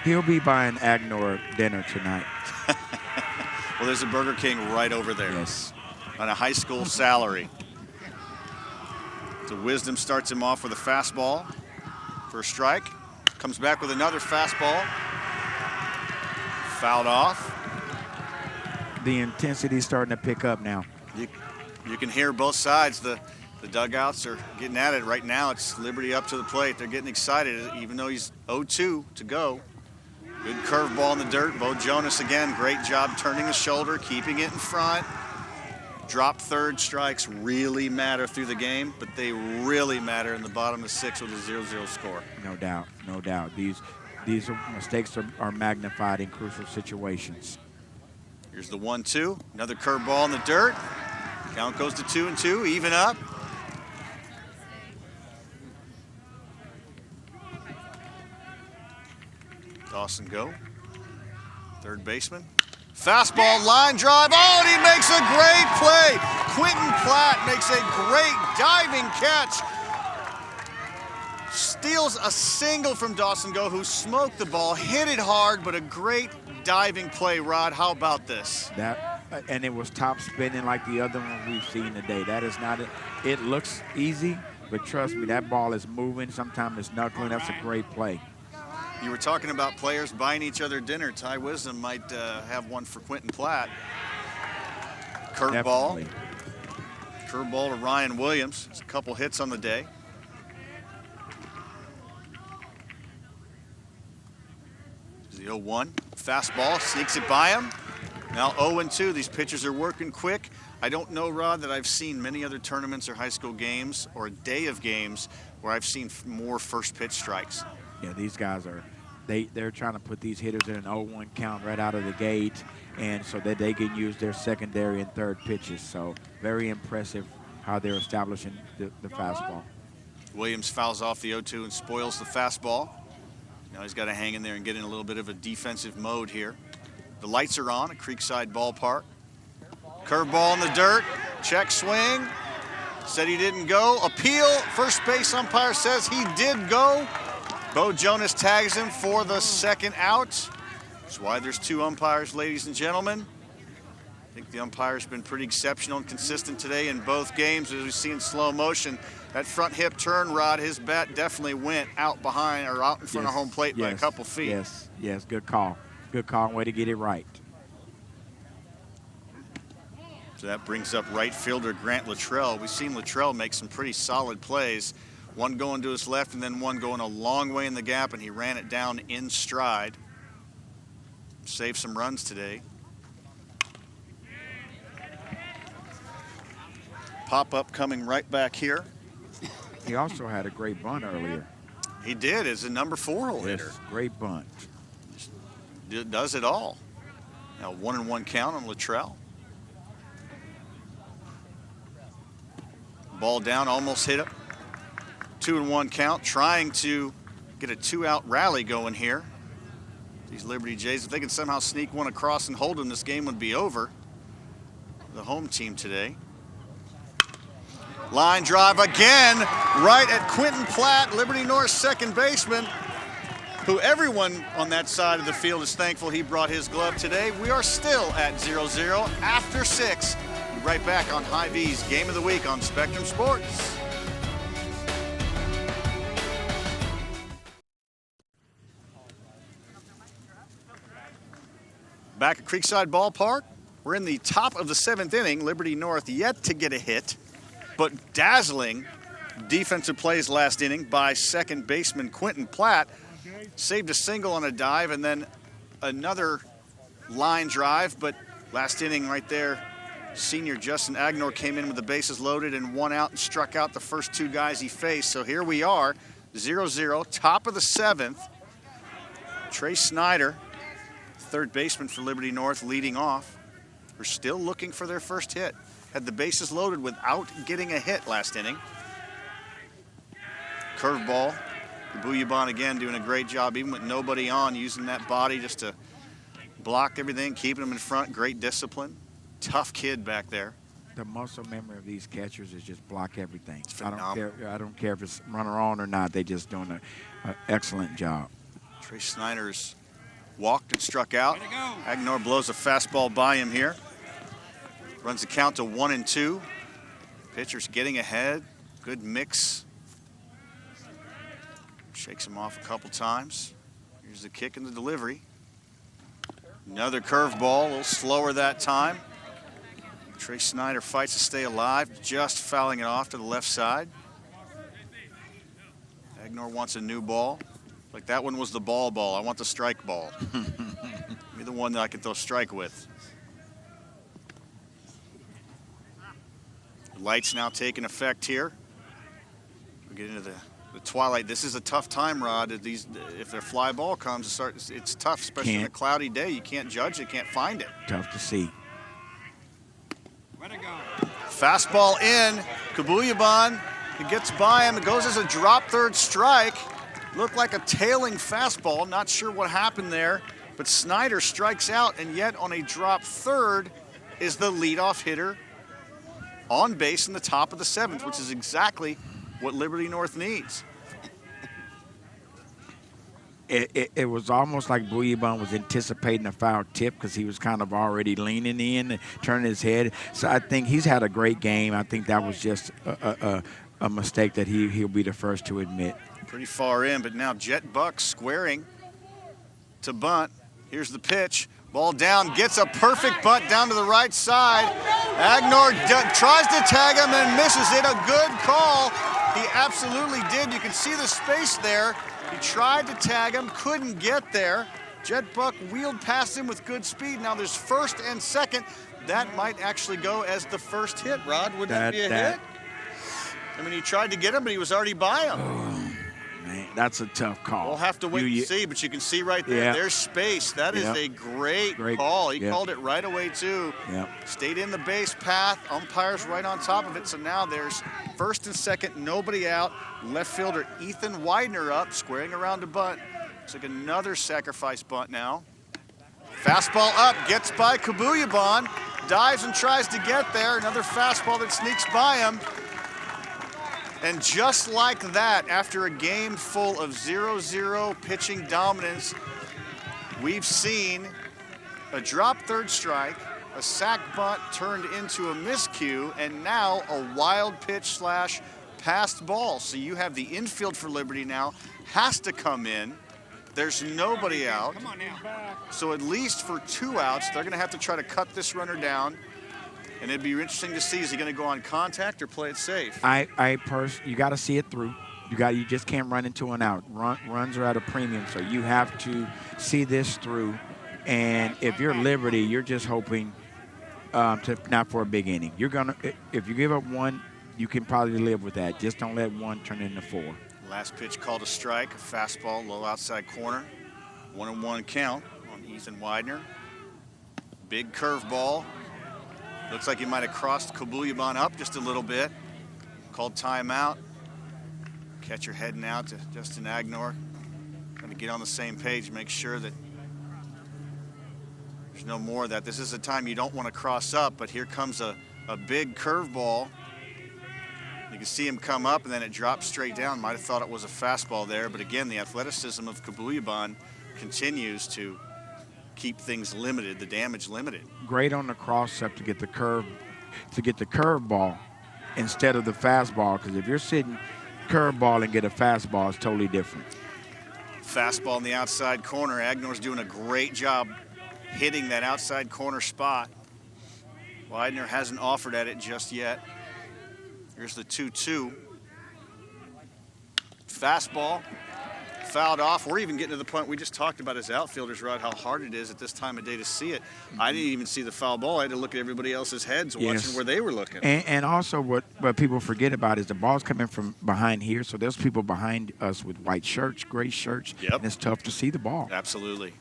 He'll be buying Agnor dinner tonight. Well, there's a Burger King right over there. Yes. On a high school salary. So Wisdom starts him off with a fastball for a strike. Comes back with another fastball. Fouled off. The intensity's starting to pick up now. You can hear both sides. The dugouts are getting at it right now. It's Liberty up to the plate. They're getting excited, even though he's 0-2 to go. Good curveball in the dirt. Bo Jonas again, great job turning the shoulder, keeping it in front. Drop third strikes really matter through the game, but they really matter in the bottom of six with a 0-0 score. No doubt, no doubt. These mistakes are magnified in crucial situations. Here's the 1-2, another curveball in the dirt. Count goes to 2-2, even up. Dawson Go, third baseman. Fastball, line drive, oh, and he makes a great play. Quentin Platt makes a great diving catch. Steals a single from Dawson Go, who smoked the ball, hit it hard, but a great diving play, Rod. How about this? And it was top spinning like the other one we've seen today. That is not it. It looks easy, but trust me, that ball is moving. Sometimes it's knuckling. That's a great play. You were talking about players buying each other dinner. Ty Wisdom might have one for Quentin Platt. Curveball. Curveball to Ryan Williams. It's a couple hits on the day. The 0-1. Fastball, sneaks it by him. Now 0-2. These pitchers are working quick. I don't know, Rod, that I've seen many other tournaments or high school games or a day of games where I've seen more first pitch strikes. Yeah, these guys are, they're trying to put these hitters in an 0-1 count right out of the gate, and so that they can use their secondary and third pitches. So very impressive how they're establishing the fastball. Williams fouls off the 0-2 and spoils the fastball. Now he's got to hang in there and get in a little bit of a defensive mode here. The lights are on at Creekside Ballpark. Curveball in the dirt, check swing. Said he didn't go. Appeal, first base umpire says he did go. Bo Jonas tags him for the second out. That's why there's two umpires, ladies and gentlemen. I think the umpire's been pretty exceptional and consistent today in both games. As we see in slow motion, that front hip turn, Rod, his bat definitely went out behind or out in front of home plate by a couple feet. Yes, good call. Good call and way to get it right. So that brings up right fielder Grant Latrell. We've seen Latrell make some pretty solid plays. One going to his left and then one going a long way in the gap, and he ran it down in stride. Saved some runs today. Pop-up coming right back here. He also had a great bunt earlier. He did as a number 4-hole hitter. Great bunt. Does it all. Now 1-1 count on Latrell. Ball down, almost hit him. 2-1 count, trying to get a 2-out rally going here. These Liberty Jays, if they can somehow sneak one across and hold them, this game would be over. The home team today. Line drive again, right at Quentin Platt, Liberty North second baseman, who everyone on that side of the field is thankful he brought his glove today. We are still at 0-0 after 6. Be right back on Hy-V's Game of the Week on Spectrum Sports. Back at Creekside Ballpark, we're in the top of the 7th inning. Liberty North yet to get a hit, but dazzling defensive plays last inning by second baseman Quentin Platt. Saved a single on a dive and then another line drive, but last inning right there, senior Justin Agnor came in with the bases loaded and 1 out and struck out the first 2 guys he faced. So here we are, 0-0, top of the 7th. Trey Snyder, third baseman for Liberty North, leading off. are still looking for their first hit. Had the bases loaded without getting a hit last inning. Curveball. Kabuyaban again doing a great job, even with nobody on, using that body just to block everything, keeping them in front. Great discipline. Tough kid back there. The muscle memory of these catchers is just block everything. It's I phenomenal. don't care if it's runner on or not. They just doing an excellent job. Trey Snyder's walked and struck out. Way to go. Agnor blows a fastball by him here. Runs the count to 1-2. Pitcher's getting ahead. Good mix. Shakes him off a couple times. Here's the kick and the delivery. Another curveball, a little slower that time. Trey Snyder fights to stay alive, just fouling it off to the left side. Agnor wants a new ball. Like that one was the ball. I want the strike ball. Give me the one that I can throw strike with. Lights now taking effect here. We get into the twilight. This is a tough time, Rod. If their fly ball comes, it's tough, especially on a cloudy day. You can't judge it, can't find it. Tough to see. Way to go. Fastball in. Kabuyaban, it gets by him. It goes as a drop third strike. Looked like a tailing fastball. Not sure what happened there, but Snyder strikes out, and yet on a drop third is the leadoff hitter on base in the top of the 7th, which is exactly what Liberty North needs. It was almost like Buyaban was anticipating a foul tip because he was kind of already leaning in, turning his head. So I think he's had a great game. I think that was just a mistake that he'll be the first to admit. Pretty far in, but now Jet Buck squaring to bunt. Here's the pitch. Ball down, gets a perfect bunt down to the right side. Agnor tries to tag him and misses it. A good call. He absolutely did. You can see the space there. He tried to tag him, couldn't get there. Jet Buck wheeled past him with good speed. Now there's first and second. That might actually go as the first hit, Rod. Wouldn't that be a hit? I mean, he tried to get him, but he was already by him. Oh, man, that's a tough call. We'll have to wait and see, but you can see right there, there's space. That is a great call. He called it right away, too. Stayed in the base path. Umpire's right on top of it, so now there's first and second, nobody out. Left fielder Ethan Widener up, squaring around to bunt. Looks like another sacrifice bunt now. Fastball up, gets by Kabuyaban, dives and tries to get there. Another fastball that sneaks by him. And just like that, after a game full of 0-0 pitching dominance, we've seen a drop third strike, a sac bunt turned into a miscue, and now a wild pitch / passed ball. So you have the infield for Liberty now, has to come in. There's nobody out. Come on now. So at least for 2 outs, they're going to have to try to cut this runner down. And it'd be interesting to see, is he going to go on contact or play it safe? You got to see it through. You just can't run into an out. Runs are at a premium, so you have to see this through. And if you're Liberty, you're just hoping not for a big inning. If you give up one, you can probably live with that. Just don't let one turn into 4. Last pitch called a strike, a fastball, low outside corner. 1-1 count on Ethan Widener. Big curveball. Looks like he might have crossed Kabuyaban up just a little bit. Called timeout. Catcher heading out to Justin Agnor. Trying to get on the same page, make sure that there's no more of that. This is a time you don't want to cross up, but here comes a big curveball. You can see him come up, and then it drops straight down. Might have thought it was a fastball there, but again, the athleticism of Kabuyaban continues to keep things limited, the damage limited. Great on the cross-up to get the curveball instead of the fastball, because if you're sitting curveball and get a fastball, it's totally different. Fastball in the outside corner. Agnor's doing a great job hitting that outside corner spot. Widener hasn't offered at it just yet. Here's the 2-2. Fastball. Fouled off. We're even getting to the point we just talked about as outfielders, Rod, how hard it is at this time of day to see it. I didn't even see the foul ball. I had to look at everybody else's heads watching where they were looking. And also what people forget about is the ball's coming from behind here, so there's people behind us with white shirts, gray shirts, and it's tough to see the ball. Absolutely.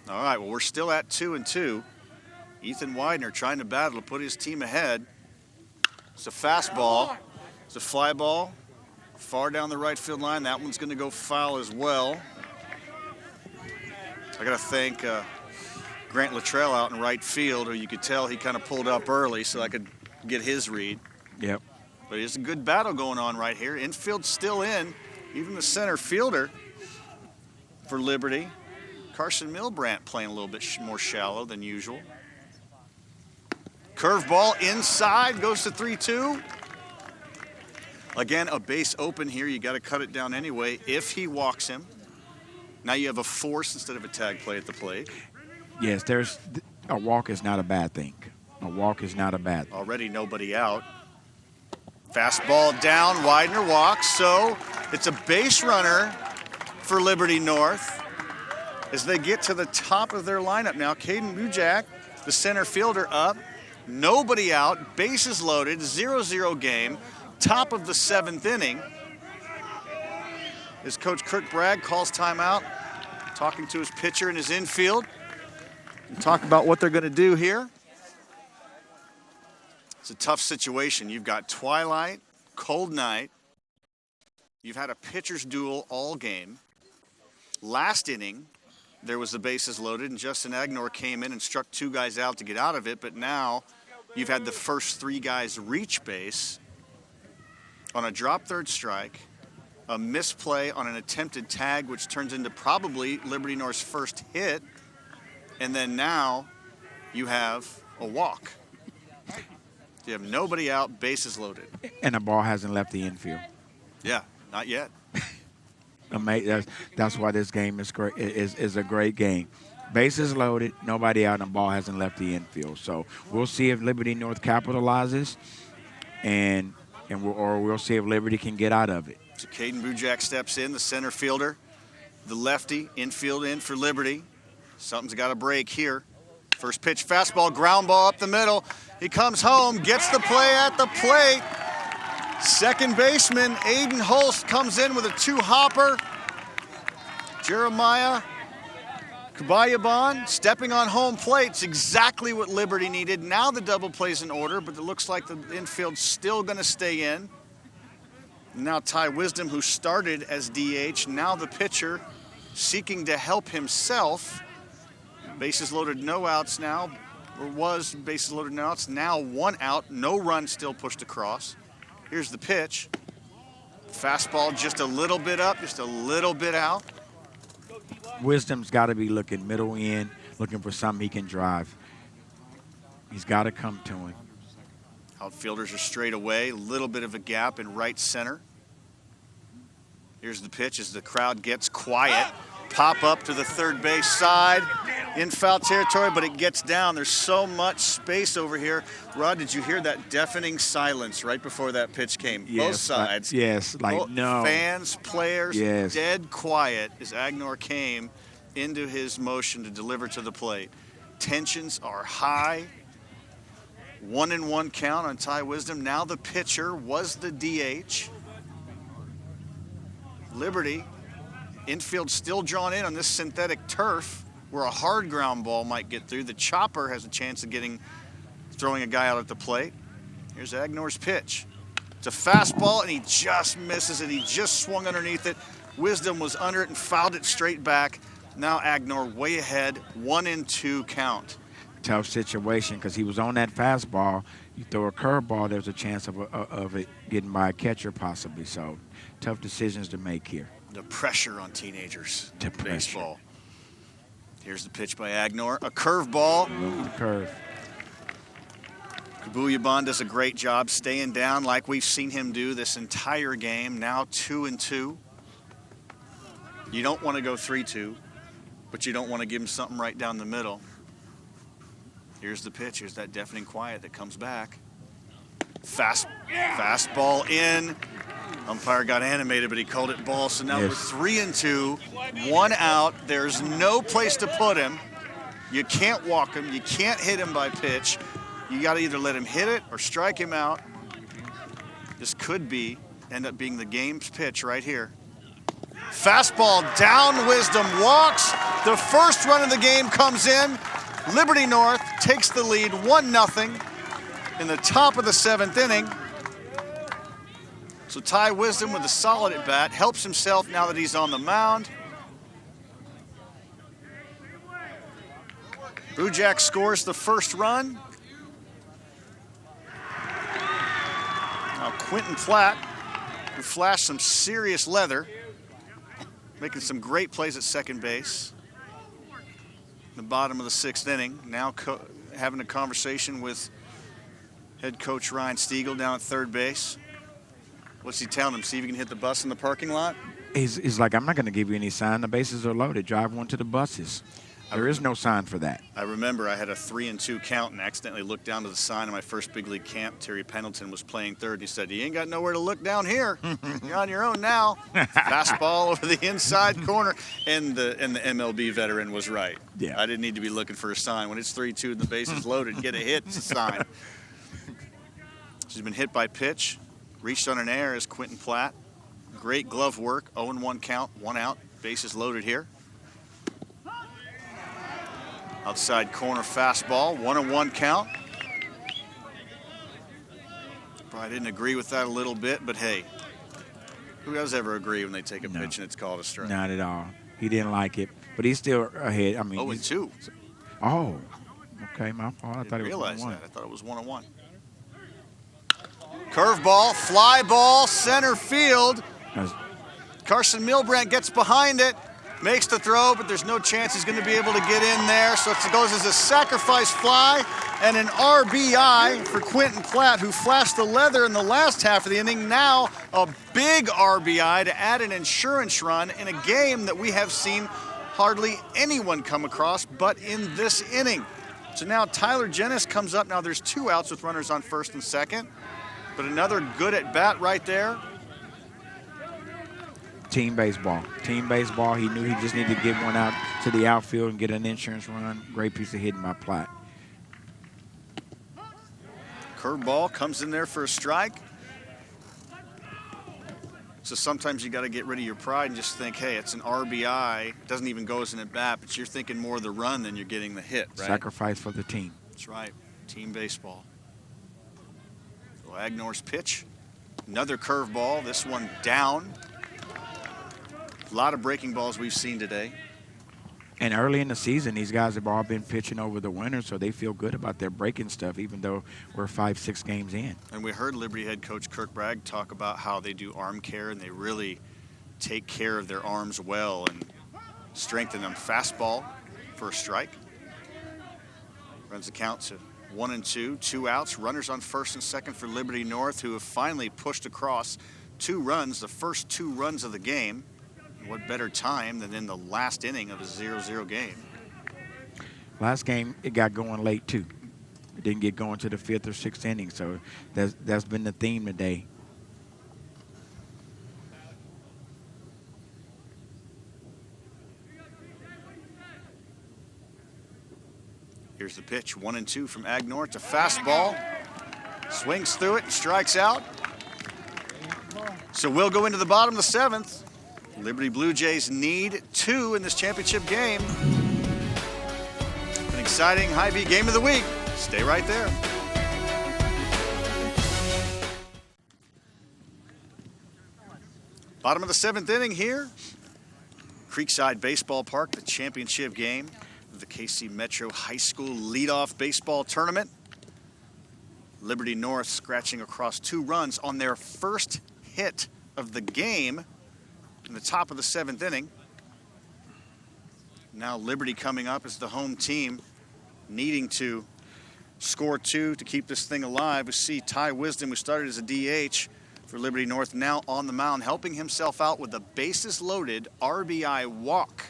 All right, well, we're still at 2-2. Ethan Widener trying to battle to put his team ahead. It's a fastball. It's a fly ball. Far down the right field line. That one's going to go foul as well. I got to thank Grant Latrell out in right field, who you could tell he kind of pulled up early so I could get his read. Yep. But it's a good battle going on right here. Infield still in. Even the center fielder for Liberty, Carson Milbrandt, playing a little bit more shallow than usual. Curveball inside, goes to 3-2. Again, a base open here. You got to cut it down anyway if he walks him. Now you have a force instead of a tag play at the plate. Yes, a walk is not a bad thing. A walk is not a bad thing. Already nobody out. Fastball down, Widener walks, so it's a base runner for Liberty North as they get to the top of their lineup now. Caden Bujak, the center fielder, up. Nobody out, bases loaded, 0-0 game, top of the 7th inning. As Coach Kirk Bragg calls timeout, talking to his pitcher in his infield. Talk about what they're going to do here. It's a tough situation. You've got twilight, cold night. You've had a pitcher's duel all game. Last inning, there was the bases loaded, and Justin Agnor came in and struck 2 guys out to get out of it, but now you've had the first 3 guys reach base on a drop third strike, a misplay on an attempted tag, which turns into probably Liberty North's first hit, and then now you have a walk. You have nobody out, bases loaded. And the ball hasn't left the infield. Yeah, not yet. That's why this game is great. Is a great game. Bases loaded, nobody out, and the ball hasn't left the infield. So we'll see if Liberty North capitalizes, and we'll see if Liberty can get out of it. So Caden Bujak steps in, the center fielder, the lefty, infield in for Liberty. Something's got to break here. First pitch, fastball, ground ball up the middle. He comes home, gets the play at the plate. Second baseman Aiden Holst comes in with a 2-hopper. Jeremiah Kabayaban stepping on home plate. It's exactly what Liberty needed. Now the double play's in order, but it looks like the infield's still going to stay in. Now Ty Wisdom, who started as DH, now the pitcher seeking to help himself. Bases loaded, no outs now, or was bases loaded, no outs. Now 1 out, no run still pushed across. Here's the pitch. Fastball just a little bit up, just a little bit out. Wisdom's got to be looking middle in, looking for something he can drive. He's got to come to him. Outfielders are straight away, a little bit of a gap in right center. Here's the pitch as the crowd gets quiet. Pop up to the third base side in foul territory, but it gets down. There's so much space over here. Rod, did you hear that deafening silence right before that pitch came? Yes, both sides. No. Fans, players, yes. Dead quiet as Agnor came into his motion to deliver to the plate. Tensions are high. 1-1 count on Ty Wisdom. Now the pitcher was the DH. Liberty. Infield still drawn in on this synthetic turf where a hard ground ball might get through. The chopper has a chance of throwing a guy out at the plate. Here's Agnor's pitch. It's a fastball, and he just misses it. He just swung underneath it. Wisdom was under it and fouled it straight back. Now Agnor way ahead, 1-2 count. Tough situation because he was on that fastball. You throw a curveball, there's a chance of it getting by a catcher possibly. So tough decisions to make here. The pressure on teenagers in baseball. Here's the pitch by Agnor. A curveball. Curve. Kabuyaban does a great job staying down like we've seen him do this entire game. Now 2-2. You don't want to go 3-2, but you don't want to give him something right down the middle. Here's the pitch. Here's that deafening quiet that comes back. Fastball in. Umpire got animated, but he called it ball. So now we're 3-2, 1 out. There's no place to put him. You can't walk him. You can't hit him by pitch. You got to either let him hit it or strike him out. This could end up being the game's pitch right here. Fastball down, Wisdom walks. The first run of the game comes in. Liberty North takes the lead 1-0 in the top of the 7th inning. So Ty Wisdom with a solid at bat helps himself now that he's on the mound. Bujak scores the first run. Now Quentin Platt, who flashed some serious leather, making some great plays at second base. In the bottom of the 6th inning, now having a conversation with head coach Ryan Stiegel down at third base. What's he telling him? See if you can hit the bus in the parking lot? He's like, I'm not going to give you any sign. The bases are loaded. Drive one to the buses. There is no sign for that. I remember I had a 3-2 count and accidentally looked down to the sign in my first big league camp. Terry Pendleton was playing third, and he said, "You ain't got nowhere to look down here. You're on your own now." Fastball over the inside corner, and the MLB veteran was right. Yeah. I didn't need to be looking for a sign. When it's 3-2 and the base is loaded, get a hit, it's a sign. She's been hit by pitch. Reached on an error is Quentin Platt. Great glove work. 0-1 count, 1 out. Bases loaded here. Outside corner fastball, 1-1 count. Probably didn't agree with that a little bit, but hey, who does ever agree when they take a pitch and it's called a strike? Not at all. He didn't like it, but he's still ahead. I mean, 0-2. Oh, okay, my fault. I thought it was 1-1. Realize that. I thought it was 1-1. Curveball, fly ball, center field. Carson Milbrandt gets behind it, makes the throw, but there's no chance he's going to be able to get in there. So it goes as a sacrifice fly and an RBI for Quentin Platt, who flashed the leather in the last half of the inning. Now a big RBI to add an insurance run in a game that we have seen hardly anyone come across but in this inning. So now Tyler Jennis comes up. Now there's 2 outs with runners on first and second. But another good at bat right there. Team baseball. Team baseball. He knew he just needed to get one out to the outfield and get an insurance run. Great piece of hitting by Platt. Curveball comes in there for a strike. So sometimes you got to get rid of your pride and just think, hey, it's an RBI. It doesn't even go as an at bat, but you're thinking more of the run than you're getting the hit, right? Sacrifice for the team. That's right. Team baseball. So Agnor's pitch. Another curveball. This one down. A lot of breaking balls we've seen today. And early in the season, these guys have all been pitching over the winter, so they feel good about their breaking stuff, even though we're 5-6 games in. And we heard Liberty head coach Kirk Bragg talk about how they do arm care, and they really take care of their arms well and strengthen them. Fastball for a strike. Runs the count to 1-2, 2 outs. Runners on first and second for Liberty North, who have finally pushed across 2 runs, the first 2 runs of the game. What better time than in the last inning of a 0-0 game? Last game, it got going late, too. It didn't get going to the 5th or 6th inning, so that's been the theme today. Here's the pitch, 1-2 from Agnor. It's a fastball. Swings through it and strikes out. So we'll go into the bottom of the 7th. Liberty Blue Jays need 2 in this championship game. An exciting Hy-Vee game of the week. Stay right there. Bottom of the 7th inning here. Creekside Baseball Park, the championship game of the KC Metro High School Leadoff Baseball Tournament. Liberty North scratching across 2 runs on their first hit of the game in the top of the 7th inning. Now Liberty coming up as the home team, needing to score 2 to keep this thing alive. We see Ty Wisdom, who started as a DH for Liberty North, now on the mound, helping himself out with a bases-loaded RBI walk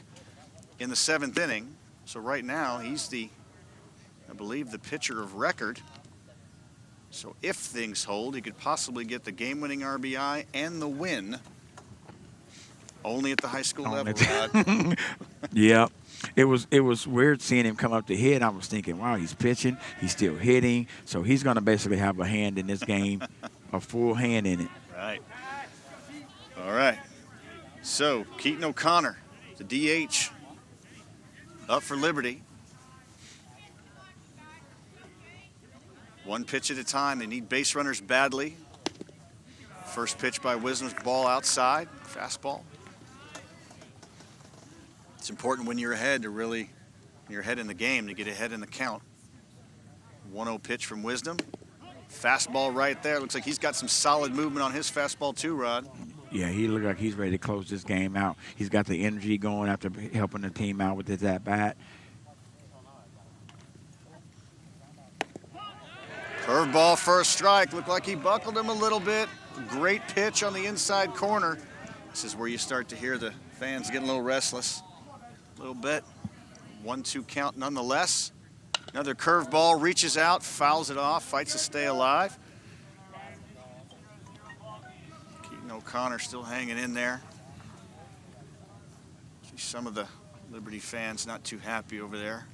in the 7th inning. So right now, he's I believe, the pitcher of record. So if things hold, he could possibly get the game-winning RBI and the win. Only at the high school level, Rod. Yeah. It was weird seeing him come up to hit. I was thinking, wow, he's pitching, he's still hitting, so he's going to basically have a hand in this game, a full hand in it. Right. All right. So Keaton O'Connor, the DH, up for Liberty. One pitch at a time. They need base runners badly. First pitch by Wisdom's ball outside, fastball. It's important when you're ahead to really, you're ahead in the game, to get ahead in the count. 1-0 pitch from Wisdom. Fastball right there. Looks like he's got some solid movement on his fastball too, Rod. Yeah, he looks like he's ready to close this game out. He's got the energy going after helping the team out with his at-bat. Curveball for a strike. Looked like he buckled him a little bit. Great pitch on the inside corner. This is where you start to hear the fans getting a little restless. A little bit. 1-2 count nonetheless. Another curveball, reaches out, fouls it off, fights to stay alive. Keaton O'Connor still hanging in there. See some of the Liberty fans not too happy over there.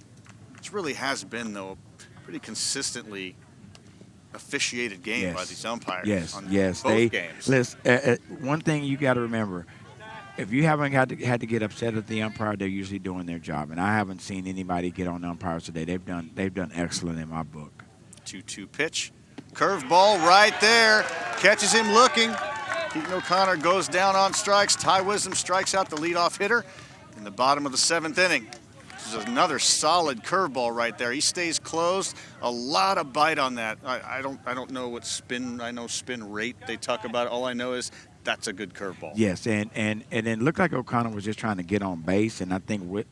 Which really has been, though, a pretty consistently officiated game by these umpires. Yes, both games. Listen, one thing you got to remember, if you haven't had to get upset at the umpire, they're usually doing their job, and I haven't seen anybody get on the umpires today. They've done excellent in my book. 2-2 pitch, curveball right there, catches him looking. Keaton O'Connor goes down on strikes. Ty Wisdom strikes out the leadoff hitter in the bottom of the 7th inning. This is another solid curveball right there. He stays closed. A lot of bite on that. I don't know what spin. I know spin rate they talk about. All I know is that's a good curveball. Yes, and it looked like O'Connor was just trying to get on base, and I think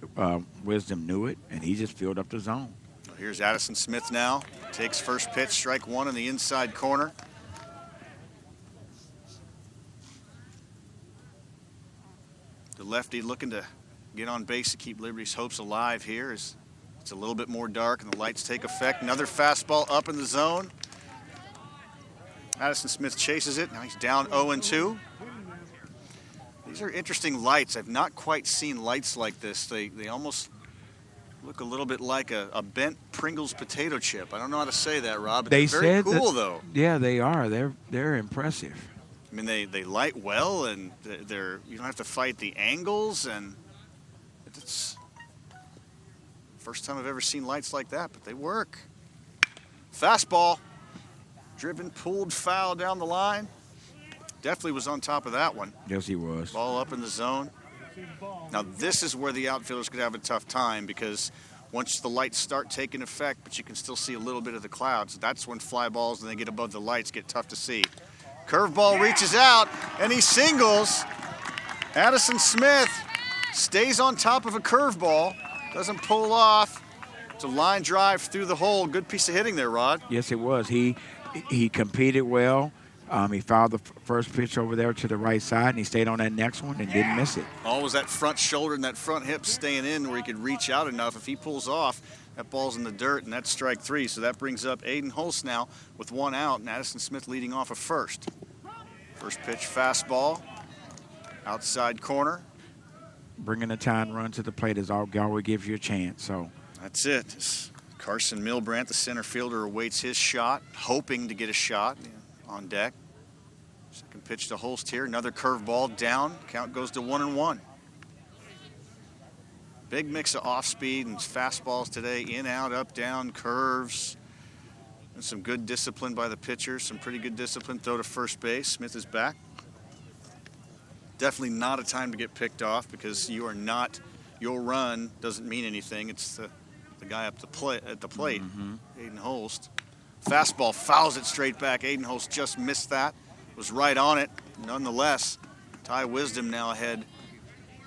Wisdom knew it, and he just filled up the zone. Here's Addison Smith now. Takes first pitch, strike one in the inside corner. The lefty looking to get on base to keep Liberty's hopes alive here as it's a little bit more dark and the lights take effect. Another fastball up in the zone. Addison Smith chases it. Now he's down 0-2. These are interesting lights. I've not quite seen lights like this. They almost look a little bit like a bent Pringles potato chip. I don't know how to say that, Rob, but they're very cool, though. Yeah, they are. They're impressive. I mean, they light well, and you don't have to fight the angles, and it's first time I've ever seen lights like that, but they work. Fastball, driven, pulled, foul down the line. Definitely was on top of that one. Yes, he was. Ball up in the zone. Now this is where the outfielders could have a tough time because once the lights start taking effect, but you can still see a little bit of the clouds, that's when fly balls and they get above the lights get tough to see. Curveball reaches out, and he singles. Addison Smith stays on top of a curveball, doesn't pull off. It's a line drive through the hole. Good piece of hitting there, Rod. Yes, it was. He competed well. He fouled the first pitch over there to the right side, and he stayed on that next one and didn't miss it. All was that front shoulder and that front hip staying in where he could reach out enough. If he pulls off, that ball's in the dirt, and that's strike three. So that brings up Aiden Holst now with one out, and Addison Smith leading off of first. First pitch, fastball, outside corner. Bringing the tying run to the plate is always gives you a chance. So that's it. Carson Milbrandt, the center fielder, awaits his shot, hoping to get a shot on deck. Second pitch to Holst here. Another curveball down. Count goes to 1-1. Big mix of off-speed and fastballs today. In, out, up, down, curves. And some good discipline by the pitcher. Some pretty good discipline. Throw to first base. Smith is back. Definitely not a time to get picked off because you are not, your run doesn't mean anything. It's the guy up at the plate, Aiden Holst. Fastball fouls it straight back. Aiden Holst just missed that. Was right on it. Nonetheless, Ty Wisdom now ahead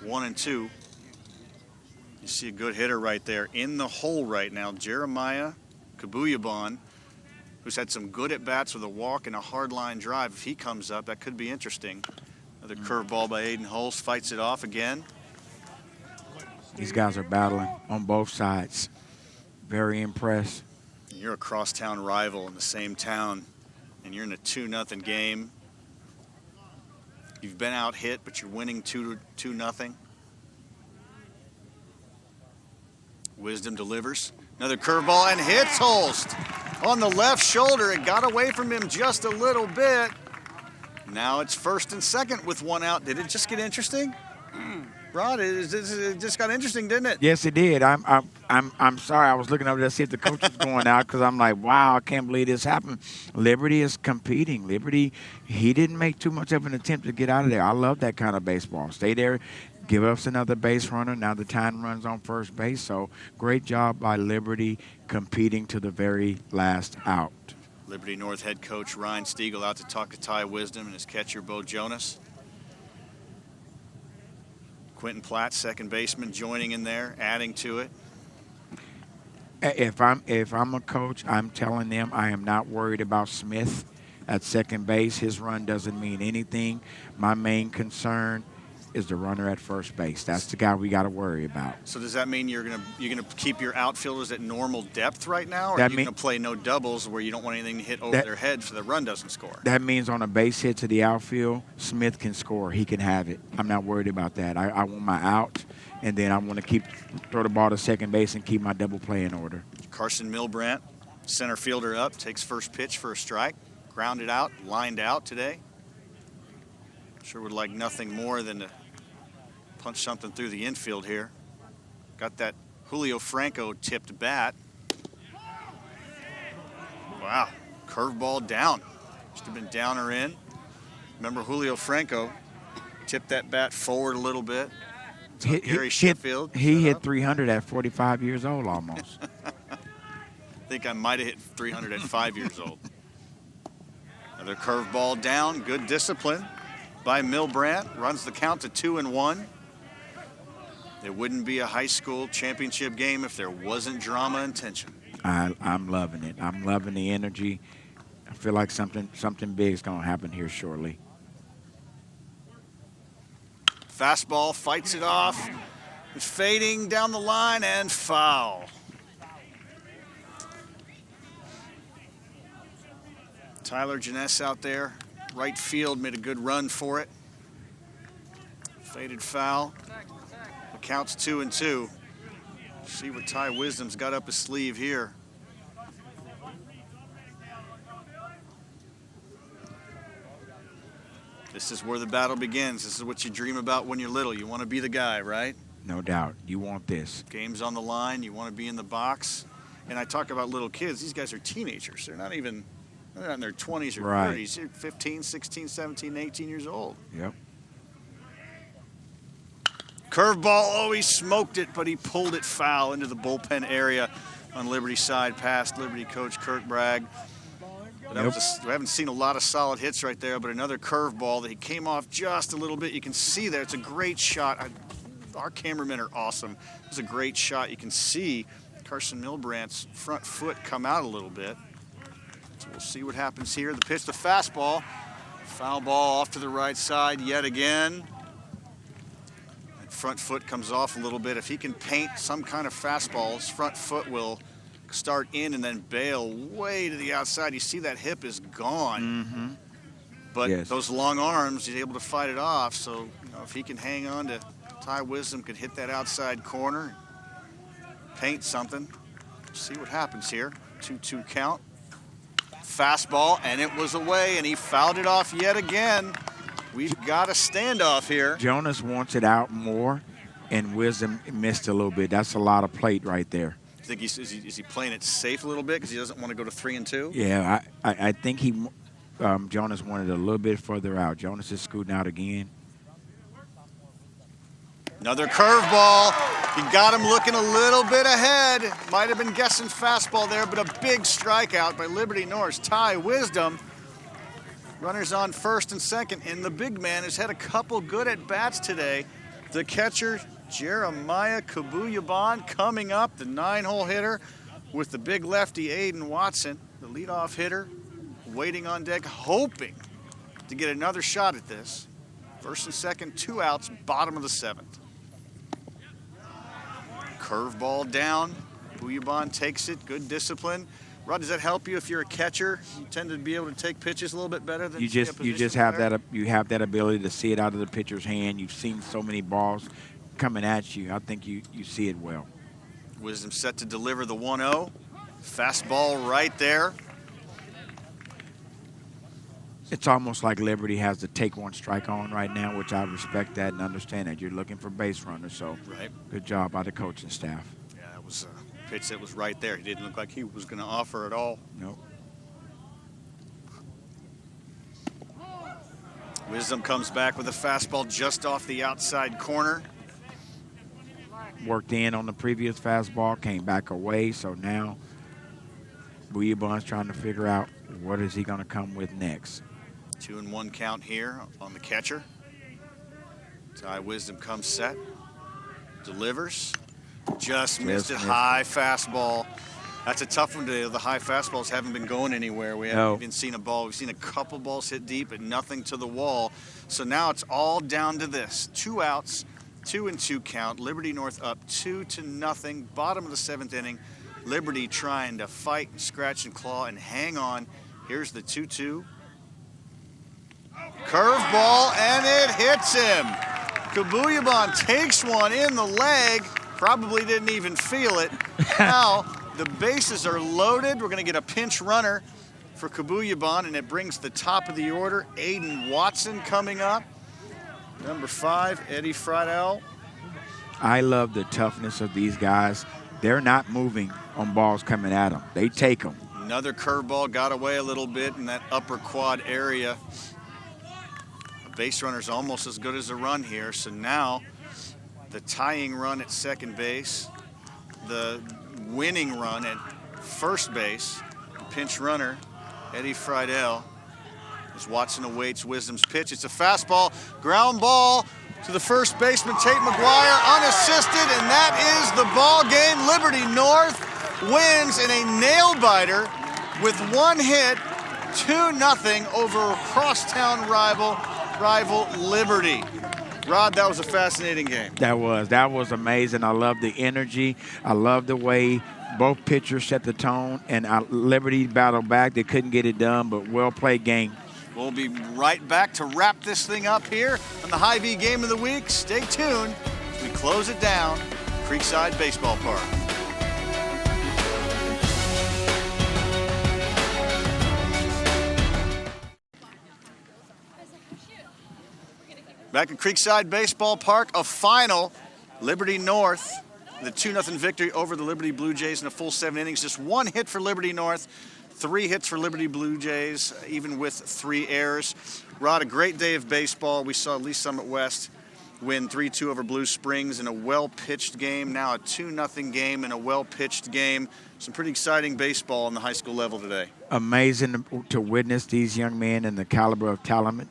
1-2. You see a good hitter right there in the hole right now. Jeremiah Kabuyabon, who's had some good at-bats with a walk and a hard line drive. If he comes up, that could be interesting. Another curveball by Aiden Holst, fights it off again. These guys are battling on both sides. Very impressed. You're a crosstown rival in the same town, and you're in a 2-0 game. You've been out hit, but you're winning 2-0. Wisdom delivers. Another curveball and hits Holst on the left shoulder. It got away from him just a little bit. Now it's first and second with one out. Did it just get interesting? Rod, it just got interesting, didn't it? Yes, it did. I'm sorry. I was looking over there to see if the coach was going out because I'm like, wow, I can't believe this happened. Liberty is competing. Liberty, he didn't make too much of an attempt to get out of there. I love that kind of baseball. Stay there, give us another base runner. Now the time runs on first base. So great job by Liberty competing to the very last out. Liberty North head coach Ryan Stiegel out to talk to Ty Wisdom and his catcher Bo Jonas. Quentin Platt, second baseman, joining in there, adding to it. If I'm a coach, I'm telling them I am not worried about Smith at second base. His run doesn't mean anything. My main concern is the runner at first base. That's the guy we got to worry about. So does that mean you're gonna keep your outfielders at normal depth right now, or That are you gonna play no doubles where you don't want anything to hit over their head so the run doesn't score? That means on a base hit to the outfield, Smith can score. He can have it. I'm not worried about that. I want my out, and then I want to throw the ball to second base and keep my double play in order. Carson Milbrandt, center fielder up, takes first pitch for a strike, grounded out, lined out today. Sure would like nothing more than to punch something through the infield here. Got that Julio Franco tipped bat. Wow, curveball down. Must have been down or in. Remember Julio Franco tipped that bat forward a little bit. Gary Sheffield. He hit 300 at 45 years old almost. I think I might have hit 300 at 5 years old. Another curveball down. Good discipline by Milbrandt. Runs the count to 2-1. It wouldn't be a high school championship game if there wasn't drama and tension. I'm loving it. I'm loving the energy. I feel like something big is going to happen here shortly. Fastball fights it off. It's fading down the line and foul. Tyler Janess out there. Right field made a good run for it. Faded foul. The count's 2-2. See what Ty Wisdom's got up his sleeve here. This is where the battle begins. This is what you dream about when you're little. You want to be the guy, right? No doubt. You want this. Game's on the line. You want to be in the box. And I talk about little kids. Theyese guys are teenagers. They're not in their 20s or 30s. They're 15, 16, 17, 18 years old. Yep. Curveball, oh, he smoked it, but he pulled it foul into the bullpen area on Liberty side, past Liberty coach Kurt Bragg. We haven't seen a lot of solid hits right there, but another curveball that he came off just a little bit. You can see there. It's a great shot. Our cameramen are awesome. It's a great shot. You can see Carson Milbrandt's front foot come out a little bit. So we'll see what happens here. The pitch, the fastball. Foul ball off to the right side yet again. That front foot comes off a little bit. If he can paint some kind of fastball, his front foot will start in and then bail way to the outside. You see that hip is gone. Mm-hmm. But yes, those long arms, he's able to fight it off. So, if he can hang on to Ty Wisdom, could hit that outside corner, paint something. See what happens here. 2-2 count. Fastball, and it was away, and he fouled it off yet again. We've got a standoff here. Jonas wants it out more, and Wisdom missed a little bit. That's a lot of plate right there. Think is he playing it safe a little bit because he doesn't want to go to 3-2? Yeah, I think Jonas wanted a little bit further out. Jonas is scooting out again. Another curveball. He got him looking a little bit ahead. Might have been guessing fastball there, but a big strikeout by Liberty North's Ty Wisdom. Runners on first and second, and the big man has had a couple good at-bats today. The catcher, Jeremiah Kabuyaban, coming up, the 9-hole hitter with the big lefty Aiden Watson, the leadoff hitter, waiting on deck, hoping to get another shot at this. First and second, 2 outs, bottom of the 7th. Curveball down. Kabuyaban takes it, good discipline. Rod, does that help you if you're a catcher? You tend to be able to take pitches a little bit better than you just have that ability to see it out of the pitcher's hand. You've seen so many balls coming at you. I think you see it well. Wisdom set to deliver the 1-0. Fastball right there. It's almost like Liberty has the take one strike on right now, which I respect that and understand that. You're looking for base runners, so good job by the coaching staff. Yeah, that was a pitch that was right there. He didn't look like he was going to offer at all. Nope. Wisdom comes back with a fastball just off the outside corner. Worked in on the previous fastball, came back away, so now Buyabon's trying to figure out what is he going to come with next. 2-1 count here on the catcher. Ty Wisdom comes set, delivers, just missed it. High fastball. That's a tough one today. The high fastballs haven't been going anywhere. We haven't even seen a ball. We've seen a couple balls hit deep, but nothing to the wall. So now it's all down to this. 2 outs, 2-2 count. Liberty North up 2-0. Bottom of the 7th inning. Liberty trying to fight, scratch, and claw, and hang on. Here's the 2-2. Curveball, and it hits him. Kabuyabon takes one in the leg. Probably didn't even feel it. Now the bases are loaded. We're going to get a pinch runner for Kabuyabon, and it brings the top of the order. Aiden Watson coming up. Number 5, Eddie Friedel. I love the toughness of these guys. They're not moving on balls coming at them. They take them. Another curveball got away a little bit in that upper quad area. A base runner's almost as good as a run here. So now the tying run at second base, the winning run at first base, pinch runner Eddie Friedel as Watson awaits Wisdom's pitch. It's a fastball, ground ball to the first baseman, Tate Mcguire, unassisted, and that is the ball game. Liberty North wins in a nail-biter with 1 hit, 2-0 over crosstown rival Liberty. Rod, that was a fascinating game. That was amazing. I love the energy. I love the way both pitchers set the tone, and Liberty battled back. They couldn't get it done, but well-played game. We'll be right back to wrap this thing up here on the Hy-Vee Game of the Week. Stay tuned as we close it down, Creekside Baseball Park. Back at Creekside Baseball Park, a final. Liberty North, the 2-0 victory over the Liberty Blue Jays in a full 7 innings. Just 1 hit for Liberty North, 3 hits for Liberty Blue Jays, even with 3 errors. Rod, a great day of baseball. We saw Lee Summit West win 3-2 over Blue Springs in a well-pitched game. Now a 2-0 game in a well-pitched game. Some pretty exciting baseball on the high school level today. Amazing to witness these young men and the caliber of talent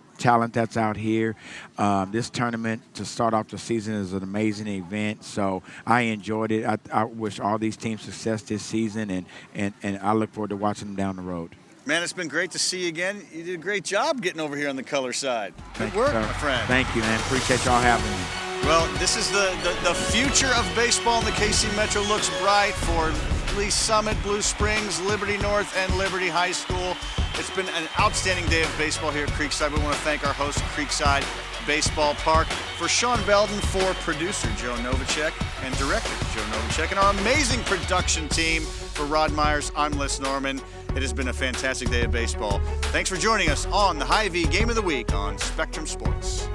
that's out here. This tournament to start off the season is an amazing event, so I enjoyed it. I wish all these teams success this season, and I look forward to watching them down the road. Man, it's been great to see you again. You did a great job getting over here on the color side. Good work, my friend. Thank you, man. Appreciate y'all having me. Well, this is the future of baseball in the KC Metro looks bright for Lee Summit, Blue Springs, Liberty North, and Liberty High School. It's been an outstanding day of baseball here at Creekside. We want to thank our host, Creekside Baseball Park. For Sean Belden, for producer Joe Novacek and director Joe Novacek, and our amazing production team. For Rod Myers, I'm Les Norman. It has been a fantastic day of baseball. Thanks for joining us on the Hy-Vee Game of the Week on Spectrum Sports.